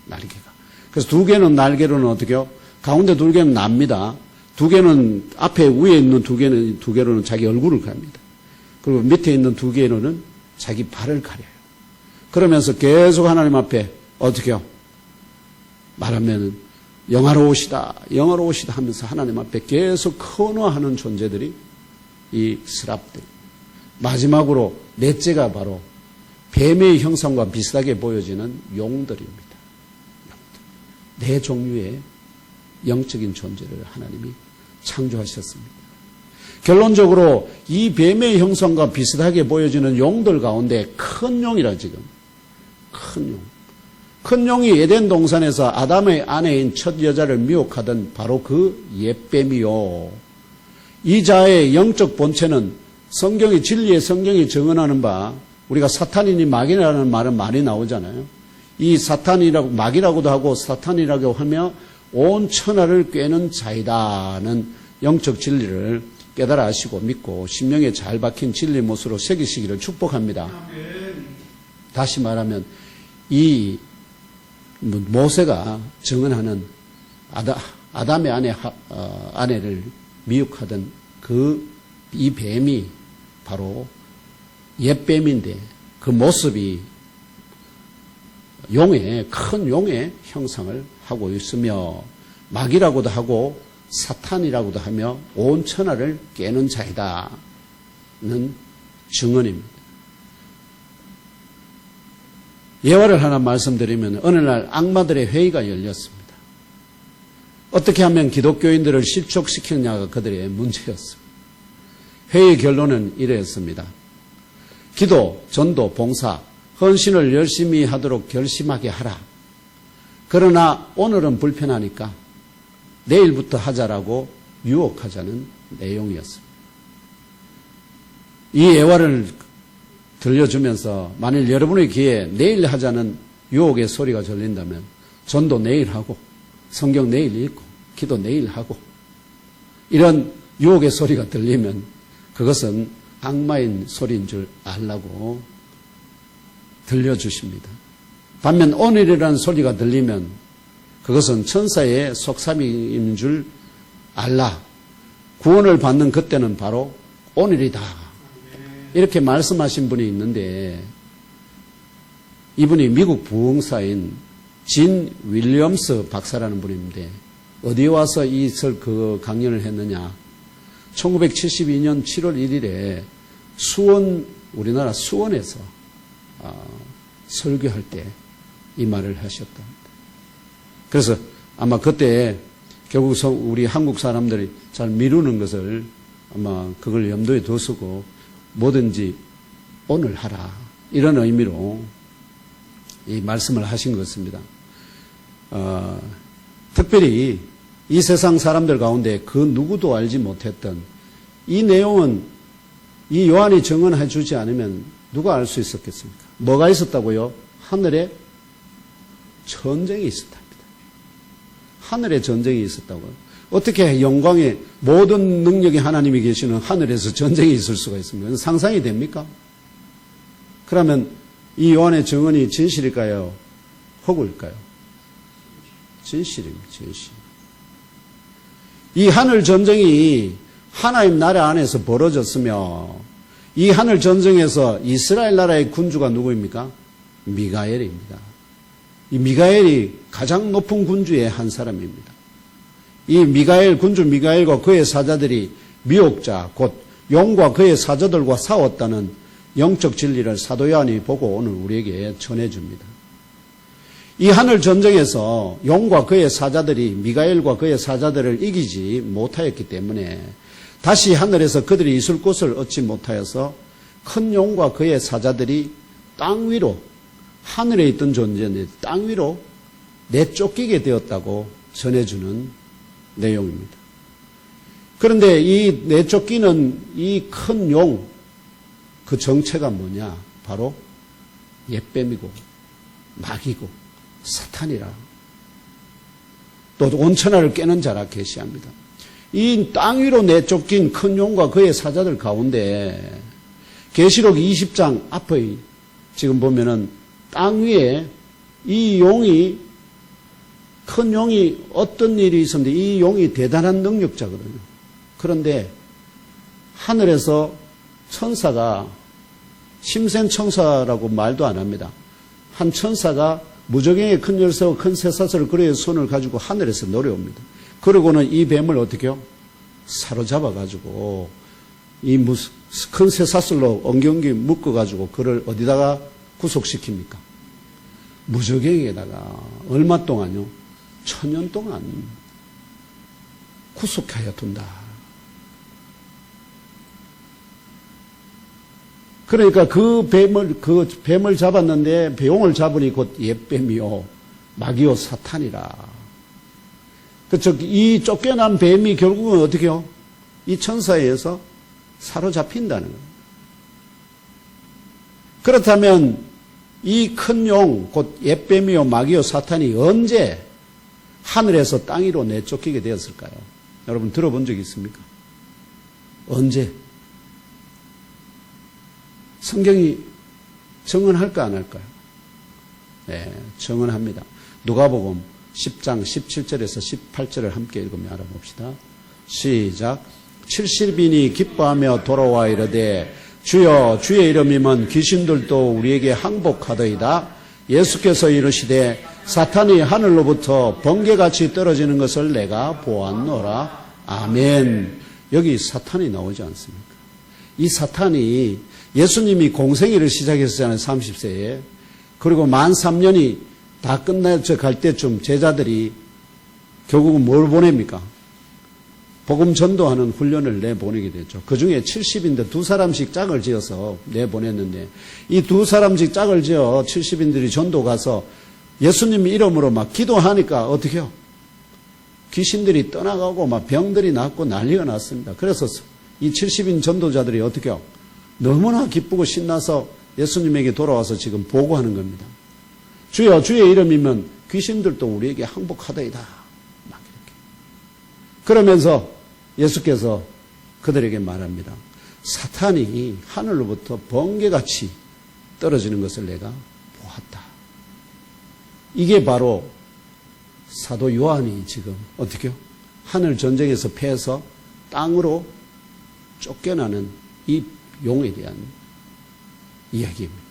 날개가. 그래서 2개는 날개로는 어떻게요? 가운데 2개는 납니다. 2개는 앞에 위에 있는 2개로는 자기 얼굴을 가립니다. 그리고 밑에 있는 2개로는 자기 발을 가려요. 그러면서 계속 하나님 앞에 어떻게요? 말하면 영화로우시다, 영화로우시다 하면서 하나님 앞에 계속 헌화하는 존재들이 이 스랍들. 마지막으로 넷째가 바로 뱀의 형상과 비슷하게 보여지는 용들입니다. 4 종류의 영적인 존재를 하나님이 창조하셨습니다. 결론적으로 이 뱀의 형상과 비슷하게 보여지는 용들 가운데 큰 용이라 지금. 큰 용. 큰 용이 에덴 동산에서 아담의 아내인 첫 여자를 미혹하던 바로 그 옛뱀이요. 이 자의 영적 본체는 진리의 성경이 증언하는 바, 우리가 사탄이니 마귀라는 말은 많이 나오잖아요. 이 사탄이라고, 마귀라고도 하고 사탄이라고 하며 온 천하를 꿰는 자이다는 영적 진리를 깨달아 아시고 믿고 심령에 잘 박힌 진리 못으로 새기시기를 축복합니다. 다시 말하면 이 모세가 증언하는 아담의 아내를 미혹하던 이 뱀이 바로 옛뱀인데 그 모습이 큰 용의 형상을 하고 있으며 마귀라고도 하고 사탄이라고도 하며 온 천하를 깨는 자이다는 증언입니다. 예화를 하나 말씀드리면 어느 날 악마들의 회의가 열렸습니다. 어떻게 하면 기독교인들을 실족시키느냐가 그들의 문제였습니다. 회의 결론은 이랬습니다. 기도, 전도, 봉사, 헌신을 열심히 하도록 결심하게 하라. 그러나 오늘은 불편하니까 내일부터 하자라고 유혹하자는 내용이었습니다. 이 예화를 들려주면서 만일 여러분의 귀에 내일 하자는 유혹의 소리가 들린다면 전도 내일 하고 성경 내일 읽고 기도 내일 하고 이런 유혹의 소리가 들리면 그것은 악마인 소리인 줄 알라고 들려주십니다. 반면 오늘이라는 소리가 들리면 그것은 천사의 속삭임인 줄 알라. 구원을 받는 그때는 바로 오늘이다. 이렇게 말씀하신 분이 있는데 이분이 미국 부흥사인 진 윌리엄스 박사라는 분인데 어디에 와서 그 강연을 했느냐. 1972년 7월 1일에 우리나라 수원에서 설교할 때 이 말을 하셨답니다. 그래서 아마 그때 결국 우리 한국 사람들이 잘 미루는 것을 아마 그걸 염두에 두시고 뭐든지 오늘 하라. 이런 의미로 이 말씀을 하신 것 같습니다. 특별히 이 세상 사람들 가운데 그 누구도 알지 못했던 이 내용은 이 요한이 증언해 주지 않으면 누가 알 수 있었겠습니까? 뭐가 있었다고요? 하늘에 전쟁이 있었답니다. 하늘에 전쟁이 있었다고요. 어떻게 영광의 모든 능력의 하나님이 계시는 하늘에서 전쟁이 있을 수가 있습니까? 상상이 됩니까? 그러면 이 요한의 증언이 진실일까요? 허구일까요? 진실입니다. 진실. 이 하늘 전쟁이 하나님 나라 안에서 벌어졌으며 이 하늘 전쟁에서 이스라엘 나라의 군주가 누구입니까? 미가엘입니다. 이 미가엘이 가장 높은 군주의 한 사람입니다. 이 군주 미가엘과 그의 사자들이 미혹자 곧 용과 그의 사자들과 싸웠다는 영적 진리를 사도 요한이 보고 오늘 우리에게 전해줍니다. 이 하늘 전쟁에서 용과 그의 사자들이 미가엘과 그의 사자들을 이기지 못하였기 때문에 다시 하늘에서 그들이 있을 곳을 얻지 못하여서 큰 용과 그의 사자들이 땅 위로 하늘에 있던 존재인데 땅 위로 내쫓기게 되었다고 전해주는 내용입니다. 그런데 이 내쫓기는 이 큰 용, 그 정체가 뭐냐? 바로 옛뱀이고 마귀고 사탄이라. 또 온천하를 깨는 자라 계시합니다. 이 땅 위로 내쫓긴 큰 용과 그의 사자들 가운데 계시록 20장 앞의 지금 보면은 땅 위에 이 용이 큰 용이 어떤 일이 있었는데 이 용이 대단한 능력자거든요. 그런데 하늘에서 천사가 심센 천사라고 말도 안 합니다. 한 천사가 무저갱의 큰 열쇠와 큰 쇠사슬을 그의 손을 가지고 하늘에서 노려옵니다. 그러고는 이 뱀을 어떻게 해요? 사로잡아가지고 이 큰 쇠사슬로 엉경기 묶어가지고 그를 어디다가 구속시킵니까? 무저갱에다가 얼마 동안요? 1000년 동안 구속하여 둔다. 그러니까 그 뱀을 잡았는데 배용을 잡으니 곧 옛뱀이요 마귀요 사탄이라. 그렇죠. 이 쫓겨난 뱀이 결국은 어떻게 해요? 이 천사에 의해서 사로잡힌다는 거예요. 그렇다면 이 큰 용, 곧 옛뱀이요 마귀요 사탄이 언제 하늘에서 땅 위로 내쫓기게 되었을까요? 여러분 들어본 적 있습니까? 언제? 성경이 증언할까 안 할까요? 증언합니다. 누가복음 10장 17절에서 18절을 함께 읽으며 알아봅시다. 시작. 70인이 기뻐하며 돌아와 이르되 주여 주의 이름이면 귀신들도 우리에게 항복하더이다. 예수께서 이르시되 사탄이 하늘로부터 번개같이 떨어지는 것을 내가 보았노라. 아멘. 여기 사탄이 나오지 않습니까? 이 사탄이 예수님이 공생애를 시작했잖아요. 30세에. 그리고 만 3년이 다 끝나서 갈 때쯤 제자들이 결국은 뭘 보냅니까? 복음 전도하는 훈련을 내보내게 됐죠. 그 중에 70인들 2사람씩 짝을 지어서 내보냈는데 이 2사람씩 짝을 지어 70인들이 전도 가서 예수님 이름으로 막 기도하니까 어떻게 해요? 귀신들이 떠나가고 막 병들이 낫고 난리가 났습니다. 그래서 이 70인 전도자들이 어떻게 해요? 너무나 기쁘고 신나서 예수님에게 돌아와서 지금 보고하는 겁니다. 주여 주의 이름이면 귀신들도 우리에게 항복하더이다. 막 이렇게. 그러면서 예수께서 그들에게 말합니다. 사탄이 하늘로부터 번개같이 떨어지는 것을 내가 보았다. 이게 바로 사도 요한이 지금 어떻게 해요? 하늘 전쟁에서 패해서 땅으로 쫓겨나는 이 용에 대한 이야기입니다.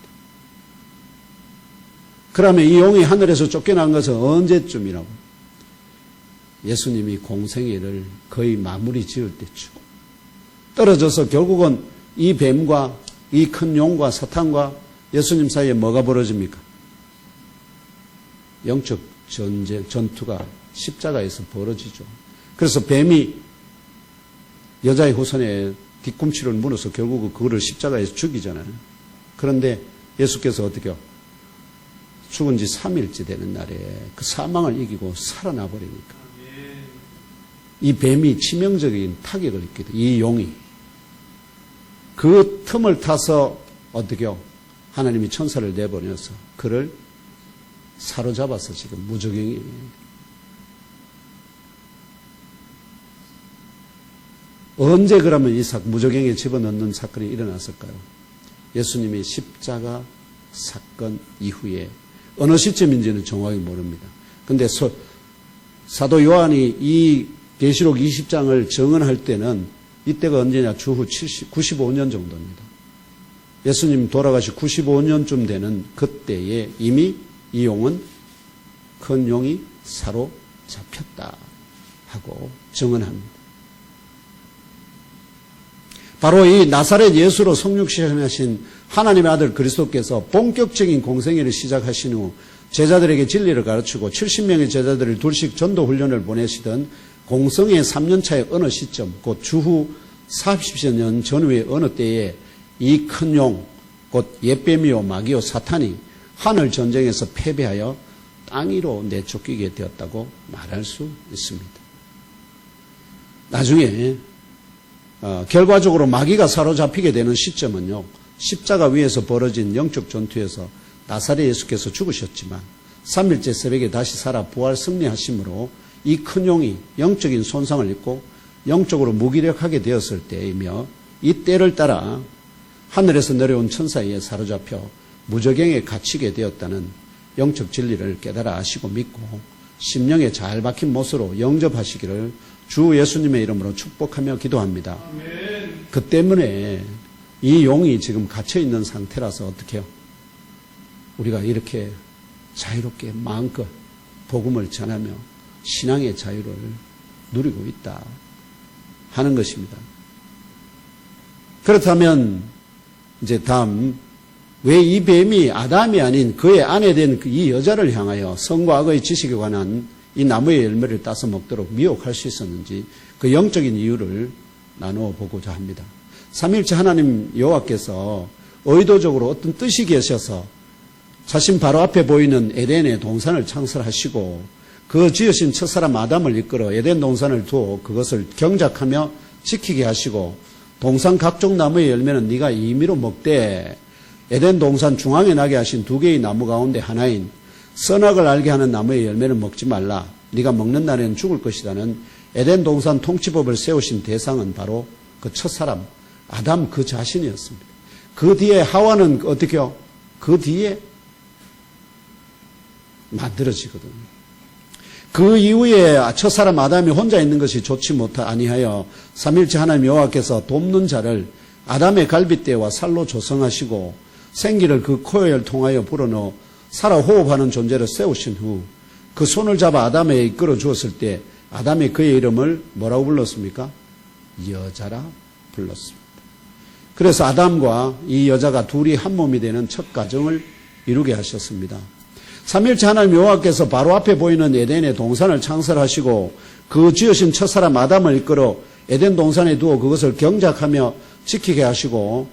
그러면 이 용이 하늘에서 쫓겨난 것은 언제쯤이라고? 예수님이 공생애를 거의 마무리 지을 때쯤. 떨어져서 결국은 이 뱀과 이 큰 용과 사탄과 예수님 사이에 뭐가 벌어집니까? 영적 전쟁, 전투가 십자가에서 벌어지죠. 그래서 뱀이 여자의 후손에 뒤꿈치를 물어서 결국은 그거를 십자가에서 죽이잖아요. 그런데 예수께서 어떻게 해요? 죽은 지 3일째 되는 날에 그 사망을 이기고 살아나 버리니까 이 뱀이 치명적인 타격을 입게 돼. 이 용이 그 틈을 타서 어떻게 해요? 하나님이 천사를 내보내서 그를 사로잡아서 지금 무저갱이. 언제 그러면 이 무저갱이에 집어넣는 사건이 일어났을까요? 예수님이 십자가 사건 이후에 어느 시점인지는 정확히 모릅니다. 근데 사도 요한이 이 계시록 20장을 증언할 때는 이때가 언제냐? 주후 95년 정도입니다. 예수님 돌아가시 95년쯤 되는 그때에 이미 이 용은 큰 용이 사로잡혔다 하고 증언합니다. 바로 이 나사렛 예수로 성육신하신 하나님의 아들 그리스도께서 본격적인 공생애를 시작하신 후 제자들에게 진리를 가르치고 70명의 제자들을 둘씩 전도 훈련을 보내시던 공성의 3년차의 어느 시점, 곧 주후 40년 전후의 어느 때에 이 큰 용, 곧 옛뱀이요 마귀요 사탄이 하늘 전쟁에서 패배하여 땅 위로 내쫓기게 되었다고 말할 수 있습니다. 나중에 결과적으로 마귀가 사로잡히게 되는 시점은요, 십자가 위에서 벌어진 영적 전투에서 나사렛 예수께서 죽으셨지만 3일째 새벽에 다시 살아 부활 승리하심으로 이 큰 용이 영적인 손상을 입고 영적으로 무기력하게 되었을 때이며 이 때를 따라 하늘에서 내려온 천사에 사로잡혀 무저갱에 갇히게 되었다는 영적 진리를 깨달아 아시고 믿고 심령에 잘 박힌 못으로 영접하시기를 주 예수님의 이름으로 축복하며 기도합니다. 아멘. 그 때문에 이 용이 지금 갇혀있는 상태라서 어떻게 해요? 우리가 이렇게 자유롭게 마음껏 복음을 전하며 신앙의 자유를 누리고 있다 하는 것입니다. 그렇다면 이제 다음, 왜 이 뱀이 아담이 아닌 그의 아내 된 이 여자를 향하여 성과 악의 지식에 관한 이 나무의 열매를 따서 먹도록 미혹할 수 있었는지 그 영적인 이유를 나누어 보고자 합니다. 삼일째 하나님 여호와께서 의도적으로 어떤 뜻이 계셔서 자신 바로 앞에 보이는 에덴의 동산을 창설하시고 그 지으신 첫사람 아담을 이끌어 에덴 동산을 두어 그것을 경작하며 지키게 하시고 동산 각종 나무의 열매는 네가 임의로 먹되 에덴 동산 중앙에 나게 하신 두 개의 나무 가운데 하나인 선악을 알게 하는 나무의 열매는 먹지 말라. 네가 먹는 날에는 죽을 것이다는 에덴 동산 통치법을 세우신 대상은 바로 그 첫사람 아담 그 자신이었습니다. 그 뒤에 하와는 어떻게 해요? 그 뒤에 만들어지거든요. 그 이후에 첫사람 아담이 혼자 있는 것이 좋지 아니하여 삼일체 하나님 여호와께서 돕는 자를 아담의 갈빗대와 살로 조성하시고 생기를 그 코를 통하여 불어넣어 살아 호흡하는 존재를 세우신 후 그 손을 잡아 아담에게 이끌어 주었을 때 아담이 그의 이름을 뭐라고 불렀습니까? 여자라 불렀습니다. 그래서 아담과 이 여자가 둘이 한 몸이 되는 첫 가정을 이루게 하셨습니다. 삼일체 하나님 여호와께서 바로 앞에 보이는 에덴의 동산을 창설하시고 그 지으신 첫사람 아담을 이끌어 에덴 동산에 두어 그것을 경작하며 지키게 하시고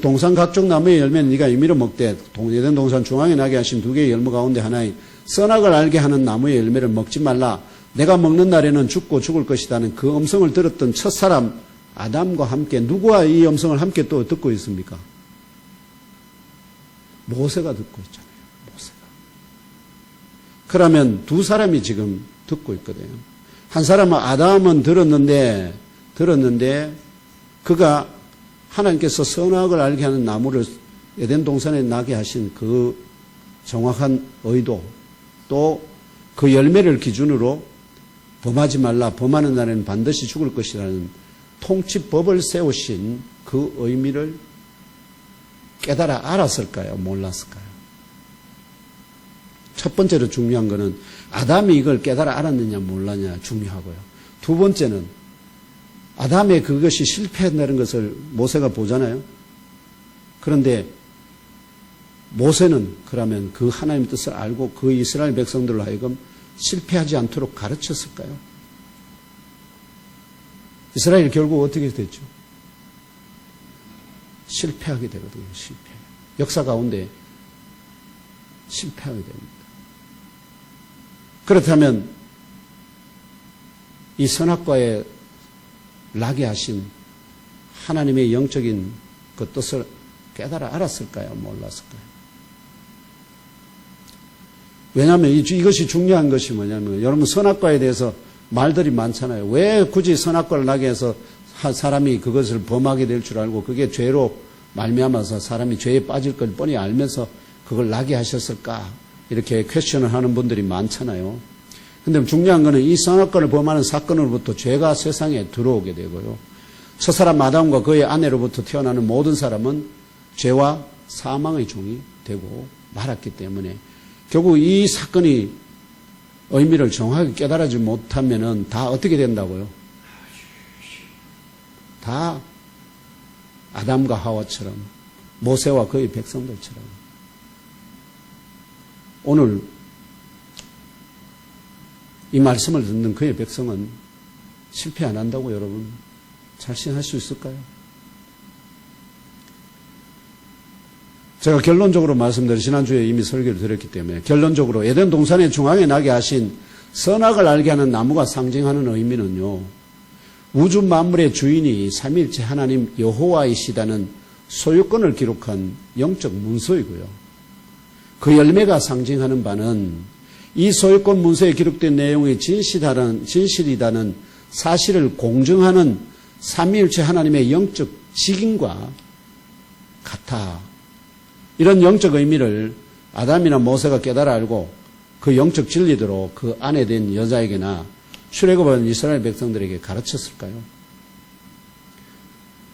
동산 각종 나무의 열매는 네가 임의로 먹되 에덴 동산 중앙에 나게 하신 두 개의 열매 가운데 하나의 선악을 알게 하는 나무의 열매를 먹지 말라. 내가 먹는 날에는 죽고 죽을 것이다는 그 음성을 들었던 첫사람 아담과 함께 누구와 이 음성을 함께 또 듣고 있습니까? 모세가 듣고 있잖아요. 모세가. 그러면 두 사람이 지금 듣고 있거든요. 한 사람은 아담은 들었는데 그가 하나님께서 선악을 알게 하는 나무를 에덴 동산에 나게 하신 그 정확한 의도 또 그 열매를 기준으로 범하지 말라. 범하는 날에는 반드시 죽을 것이라는 통치법을 세우신 그 의미를 깨달아 알았을까요? 몰랐을까요? 첫 번째로 중요한 것은 아담이 이걸 깨달아 알았느냐 몰랐냐 중요하고요. 두 번째는 아담의 그것이 실패한다는 것을 모세가 보잖아요. 그런데 모세는 그러면 그 하나님의 뜻을 알고 그 이스라엘 백성들로 하여금 실패하지 않도록 가르쳤을까요? 이스라엘이 결국 어떻게 됐죠? 실패하게 되거든요. 실패. 역사 가운데 실패하게 됩니다. 그렇다면 이 선악과에 나게 하신 하나님의 영적인 그 뜻을 깨달아 알았을까요? 몰랐을까요? 왜냐하면 이것이 중요한 것이 뭐냐면 여러분 선악과에 대해서 말들이 많잖아요. 왜 굳이 선악과를 나게 해서 사람이 그것을 범하게 될 줄 알고 그게 죄로 말미암아서 사람이 죄에 빠질 걸 뻔히 알면서 그걸 나게 하셨을까? 이렇게 퀘스천을 하는 분들이 많잖아요. 근데 중요한 거는 이 선악과를 범하는 사건으로부터 죄가 세상에 들어오게 되고요. 첫사람 아담과 그의 아내로부터 태어나는 모든 사람은 죄와 사망의 종이 되고 말았기 때문에 결국 이 사건이 의미를 정확하게 깨달아지 못하면은 다 어떻게 된다고요? 다 아담과 하와처럼 모세와 그의 백성들처럼 오늘 이 말씀을 듣는 그의 백성은 실패 안 한다고 여러분 자신할 수 있을까요? 제가 결론적으로 말씀드린 지난주에 이미 설교를 드렸기 때문에 결론적으로 에덴 동산의 중앙에 나게 하신 선악을 알게 하는 나무가 상징하는 의미는요. 우주 만물의 주인이 삼위일체 하나님 여호와이시다는 소유권을 기록한 영적 문서이고요. 그 열매가 상징하는 바는 이 소유권 문서에 기록된 내용이 진실이다는 사실을 공증하는 삼위일체 하나님의 영적 직인과 같아. 이런 영적 의미를 아담이나 모세가 깨달아 알고 그 영적 진리대로 그 아내 된 여자에게나 출애굽한 이스라엘 백성들에게 가르쳤을까요?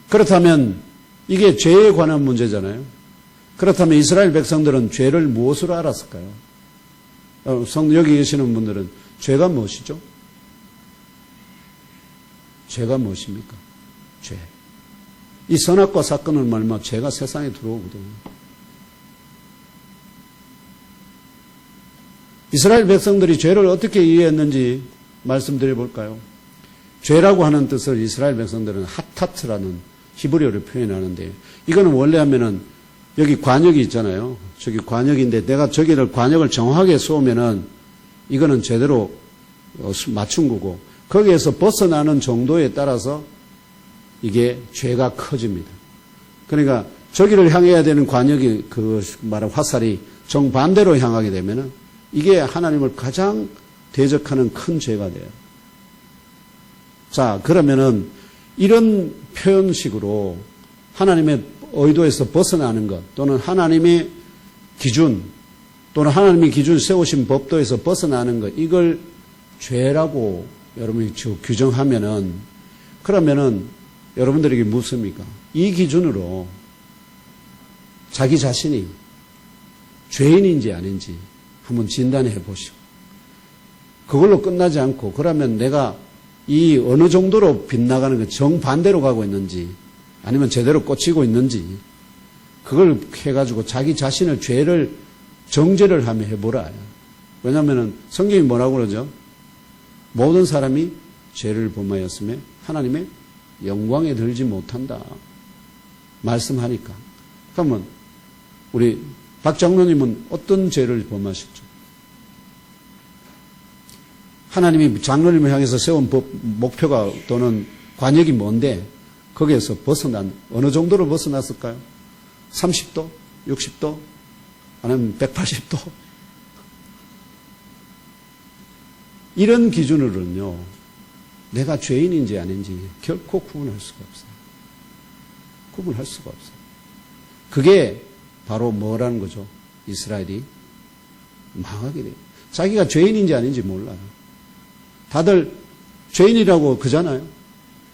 그렇다면 이게 죄에 관한 문제잖아요. 그렇다면 이스라엘 백성들은 죄를 무엇으로 알았을까요? 여기 계시는 분들은 죄가 무엇이죠? 죄가 무엇입니까? 죄. 이 선악과 사건을 말미암아 죄가 세상에 들어오거든요. 이스라엘 백성들이 죄를 어떻게 이해했는지 말씀드려 볼까요? 죄라고 하는 뜻을 이스라엘 백성들은 하타트라는 히브리어를 표현하는데 이거는 원래 하면은 여기 관역이 있잖아요. 저기 관역인데 내가 저기를 관역을 정확하게 쏘면은 이거는 제대로 맞춘 거고 거기에서 벗어나는 정도에 따라서 이게 죄가 커집니다. 그러니까 저기를 향해야 되는 관역이 그 말한 화살이 정반대로 향하게 되면은 이게 하나님을 가장 대적하는 큰 죄가 돼요. 자, 그러면은 이런 표현식으로 하나님의 의도에서 벗어나는 것 또는 하나님의 기준 또는 하나님이 기준 세우신 법도에서 벗어나는 것, 이걸 죄라고 여러분이 규정하면은, 그러면은 여러분들에게 묻습니까? 이 기준으로 자기 자신이 죄인인지 아닌지 한번 진단해 보시고, 그걸로 끝나지 않고, 그러면 내가 이 어느 정도로 빗나가는 거 정반대로 가고 있는지, 아니면 제대로 꽂히고 있는지, 그걸 해가지고 자기 자신을 죄를 정죄를 하며 해보라. 왜냐하면 성경이 뭐라고 그러죠? 모든 사람이 죄를 범하였으며 하나님의 영광에 들지 못한다 말씀하니까. 그러면 우리 박 장로님은 어떤 죄를 범하셨죠? 하나님이 장로님을 향해서 세운 목표가 또는 관역이 뭔데 거기에서 어느 정도로 벗어났을까요? 30도? 60도? 아니면 180도? 이런 기준으로는요, 내가 죄인인지 아닌지 결코 구분할 수가 없어요. 구분할 수가 없어요. 그게 바로 뭐라는 거죠? 이스라엘이 망하게 돼요. 자기가 죄인인지 아닌지 몰라요. 다들 죄인이라고 그잖아요.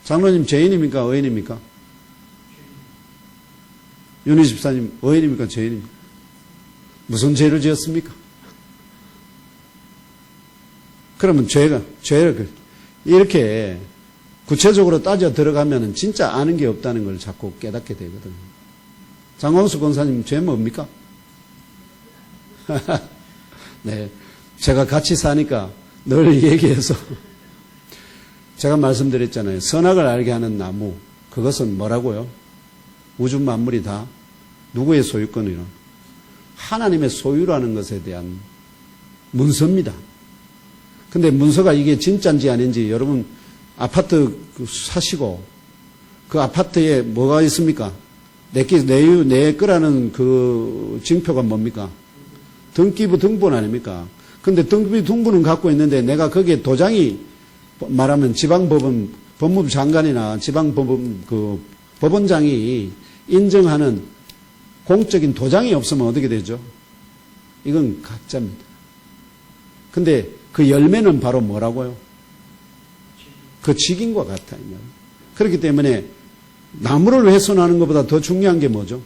장로님 죄인입니까? 의인입니까? 윤희 집사님 의인입니까? 죄인입니까? 무슨 죄를 지었습니까? 그러면 죄를 이렇게 구체적으로 따져 들어가면 진짜 아는 게 없다는 걸 자꾸 깨닫게 되거든요. 장광수 권사님 죄 뭡니까? 네, 제가 같이 사니까 늘 얘기해서 제가 말씀드렸잖아요. 선악을 알게 하는 나무, 그것은 뭐라고요? 우주 만물이 다 누구의 소유권이요? 하나님의 소유라는 것에 대한 문서입니다. 근데 문서가 이게 진짜인지 아닌지 여러분 아파트 사시고 그 아파트에 뭐가 있습니까? 내 거라는 그 징표가 뭡니까? 등기부 등본 아닙니까? 근데 등기부 등본은 갖고 있는데 내가 거기에 도장이 말하면 지방법원 법무부 장관이나 지방법원 그 법원장이 인정하는 공적인 도장이 없으면 어떻게 되죠? 이건 가짜입니다. 근데 그 열매는 바로 뭐라고요? 그 직인과 같아요. 그렇기 때문에 나무를 훼손하는 것보다 더 중요한 게 뭐죠?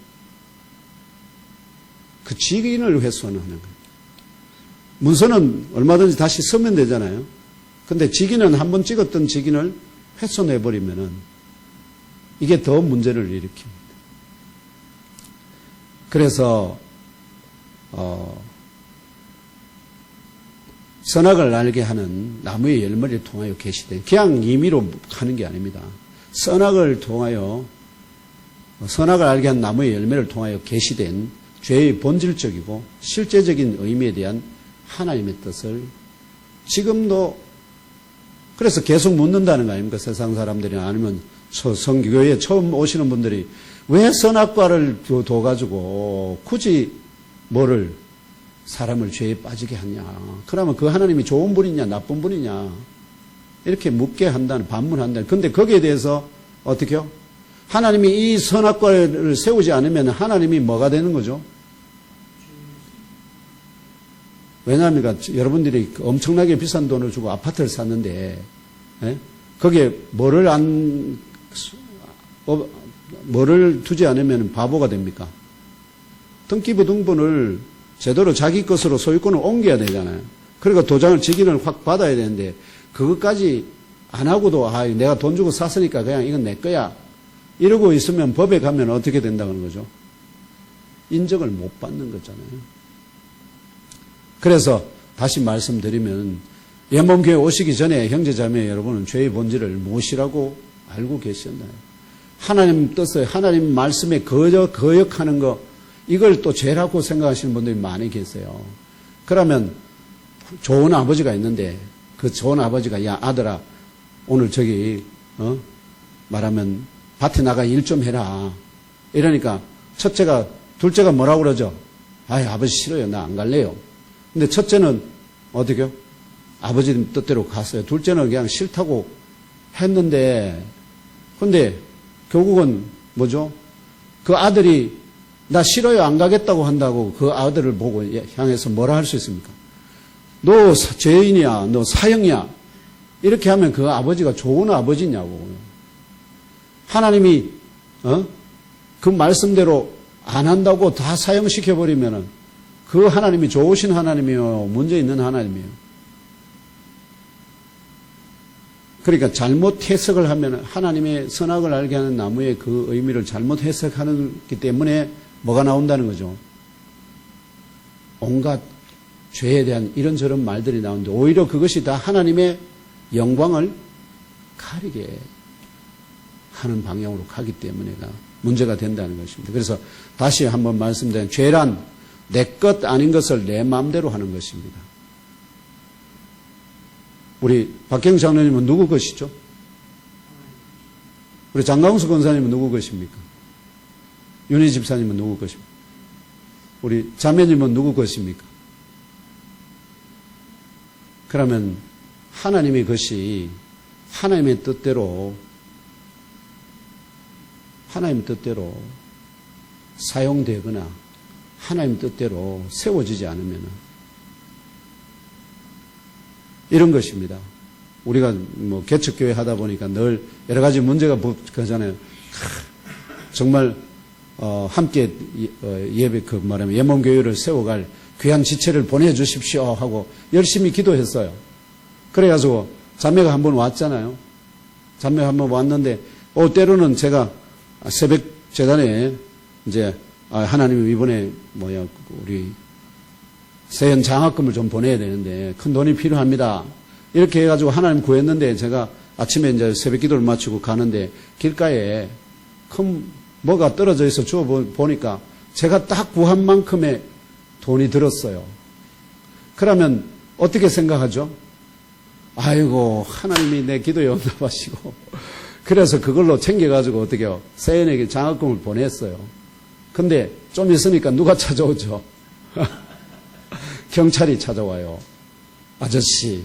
그 직인을 훼손하는 거예요. 문서는 얼마든지 다시 쓰면 되잖아요. 근데 직인은 한번 찍었던 직인을 훼손해버리면은 이게 더 문제를 일으킵니다. 그래서 선악을 알게 하는 나무의 열매를 통하여 계시된, 그냥 임의로 하는 게 아닙니다. 선악을 알게 한 나무의 열매를 통하여 계시된 죄의 본질적이고 실제적인 의미에 대한 하나님의 뜻을 지금도, 그래서 계속 묻는다는 거 아닙니까? 세상 사람들이나 아니면 성교회에 처음 오시는 분들이 왜 선악과를 둬가지고 굳이 뭐를 사람을 죄에 빠지게 하냐. 그러면 그 하나님이 좋은 분이냐 나쁜 분이냐 이렇게 묻게 한다는, 반문한다는. 근데 거기에 대해서 어떻게요? 하나님이 이 선악과를 세우지 않으면 하나님이 뭐가 되는 거죠? 왜냐합니까? 여러분들이 엄청나게 비싼 돈을 주고 아파트를 샀는데, 거기에 뭐를 두지 않으면 바보가 됩니까? 등기부 등본을 제대로 자기 것으로 소유권을 옮겨야 되잖아요. 그러니까 도장을 직인을 확 받아야 되는데 그것까지 안 하고도 내가 돈 주고 샀으니까 그냥 이건 내 거야 이러고 있으면 법에 가면 어떻게 된다는 거죠? 인정을 못 받는 거잖아요. 그래서 다시 말씀드리면 연범교회 오시기 전에 형제자매 여러분은 죄의 본질을 무엇이라고 알고 계셨나요? 하나님 뜻을, 하나님 말씀에 거역하는 거, 이걸 또 죄라고 생각하시는 분들이 많이 계세요. 그러면 좋은 아버지가 있는데 그 좋은 아버지가 야 아들아 오늘 저기 말하면 밭에 나가 일 좀 해라 이러니까 둘째가 뭐라고 그러죠? 아버지 싫어요. 나 안 갈래요. 근데 첫째는 어떻게요? 아버지 뜻대로 갔어요. 둘째는 그냥 싫다고 했는데 근데 결국은 뭐죠? 그 아들이 나 싫어요, 안 가겠다고 한다고 그 아들을 보고 향해서 뭐라 할 수 있습니까? 너 죄인이야, 너 사형이야. 이렇게 하면 그 아버지가 좋은 아버지냐고. 하나님이 그 말씀대로 안 한다고 다 사형시켜버리면은 그 하나님이 좋으신 하나님이요, 문제 있는 하나님이에요. 그러니까 잘못 해석을 하면 하나님의 선악을 알게 하는 나무의 그 의미를 잘못 해석하기 때문에 뭐가 나온다는 거죠. 온갖 죄에 대한 이런저런 말들이 나오는데 오히려 그것이 다 하나님의 영광을 가리게 하는 방향으로 가기 때문에가 문제가 된다는 것입니다. 그래서 다시 한번 말씀드린 죄란 내 것 아닌 것을 내 마음대로 하는 것입니다. 우리 박경 장로님은 누구 것이죠? 우리 장강수 권사님은 누구 것입니까? 윤희 집사님은 누구 것입니까? 우리 자매님은 누구 것입니까? 그러면 하나님의 것이 하나님의 뜻대로 사용되거나 하나님 뜻대로 세워지지 않으면 이런 것입니다. 우리가 뭐 개척교회 하다 보니까 늘 여러 가지 문제가 그잖아요. 정말 함께 예배 말하면 예몬교회를 세워갈 귀한 지체를 보내주십시오 하고 열심히 기도했어요. 그래가지고 자매가 한번 왔잖아요. 자매가 한번 왔는데 때로는 제가 새벽 재단에 이제 하나님 이번에 우리 세연 장학금을 좀 보내야 되는데 큰 돈이 필요합니다. 이렇게 해가지고 하나님 구했는데 제가 아침에 이제 새벽 기도를 마치고 가는데 길가에 큰 뭐가 떨어져 있어 주워 보니까 제가 딱 구한 만큼의 돈이 들었어요. 그러면 어떻게 생각하죠? 아이고 하나님이 내 기도에 응답하시고 그래서 그걸로 챙겨가지고 어떻게 해요? 세연에게 장학금을 보냈어요. 근데 좀 있으니까 누가 찾아오죠? 경찰이 찾아와요. 아저씨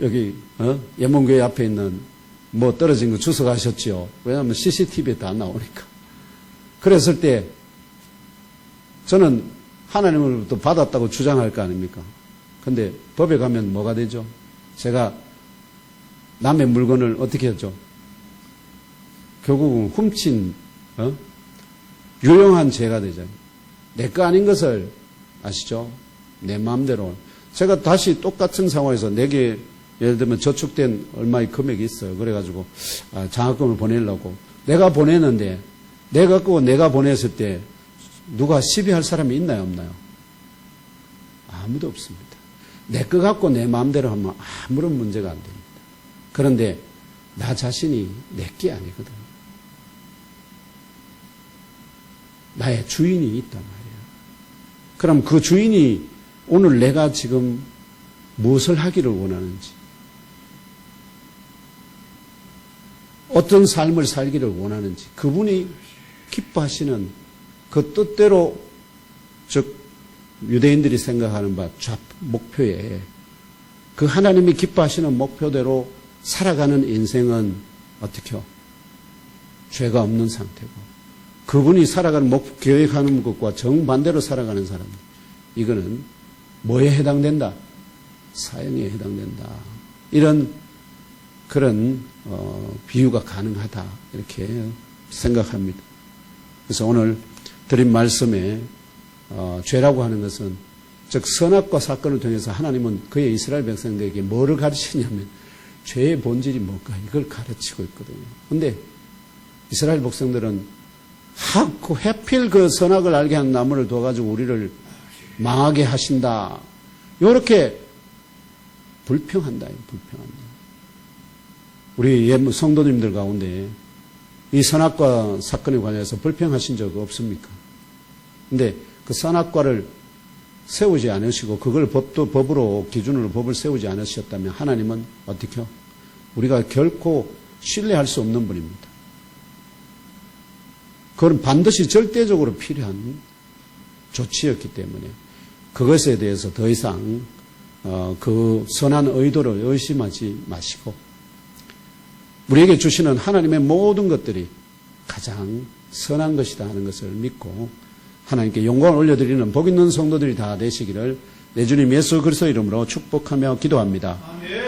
여기 예몬교회 앞에 있는 뭐 떨어진 거 주워가셨죠? 왜냐하면 CCTV에 다 나오니까. 그랬을 때 저는 하나님으로부터 받았다고 주장할 거 아닙니까? 근데 법에 가면 뭐가 되죠? 제가 남의 물건을 어떻게 했죠? 결국은 훔친 유용한 죄가 되죠. 내 거 아닌 것을 아시죠? 내 마음대로. 제가 다시 똑같은 상황에서 내게 예를 들면 저축된 얼마의 금액이 있어요. 그래가지고 장학금을 보내려고 내가 보내는데 내가 보냈을 때 누가 시비할 사람이 있나요, 없나요? 아무도 없습니다. 내 거 갖고 내 마음대로 하면 아무런 문제가 안 됩니다. 그런데 나 자신이 내 게 아니거든요. 나의 주인이 있단 말이에요. 그럼 그 주인이 오늘 내가 지금 무엇을 하기를 원하는지, 어떤 삶을 살기를 원하는지, 그분이 기뻐하시는 그 뜻대로, 즉 유대인들이 생각하는 바 목표에 그 하나님이 기뻐하시는 목표대로 살아가는 인생은 어떻게요? 죄가 없는 상태고, 그분이 살아가는 계획하는 것과 정반대로 살아가는 사람, 이거는 뭐에 해당된다? 사형에 해당된다. 이런 그런 비유가 가능하다, 이렇게 생각합니다. 그래서 오늘 드린 말씀에 죄라고 하는 것은, 즉 선악과 사건을 통해서 하나님은 그의 이스라엘 백성들에게 뭐를 가르치냐면 죄의 본질이 뭘까, 이걸 가르치고 있거든요. 그런데 이스라엘 백성들은 하필 그 선악을 알게 한 나무를 둬가지고 우리를 망하게 하신다, 이렇게 불평한다. 우리 성도님들 가운데 이 선악과 사건에 관해서 불평하신 적 없습니까? 근데 그 선악과를 세우지 않으시고 그걸 법으로 기준으로 법을 세우지 않으셨다면 하나님은 어떻게요? 우리가 결코 신뢰할 수 없는 분입니다. 그건 반드시 절대적으로 필요한 조치였기 때문에 그것에 대해서 더 이상 그 선한 의도를 의심하지 마시고 우리에게 주시는 하나님의 모든 것들이 가장 선한 것이다 하는 것을 믿고 하나님께 영광을 올려드리는 복 있는 성도들이 다 되시기를 내 주님 예수 그리스도 이름으로 축복하며 기도합니다. 아멘.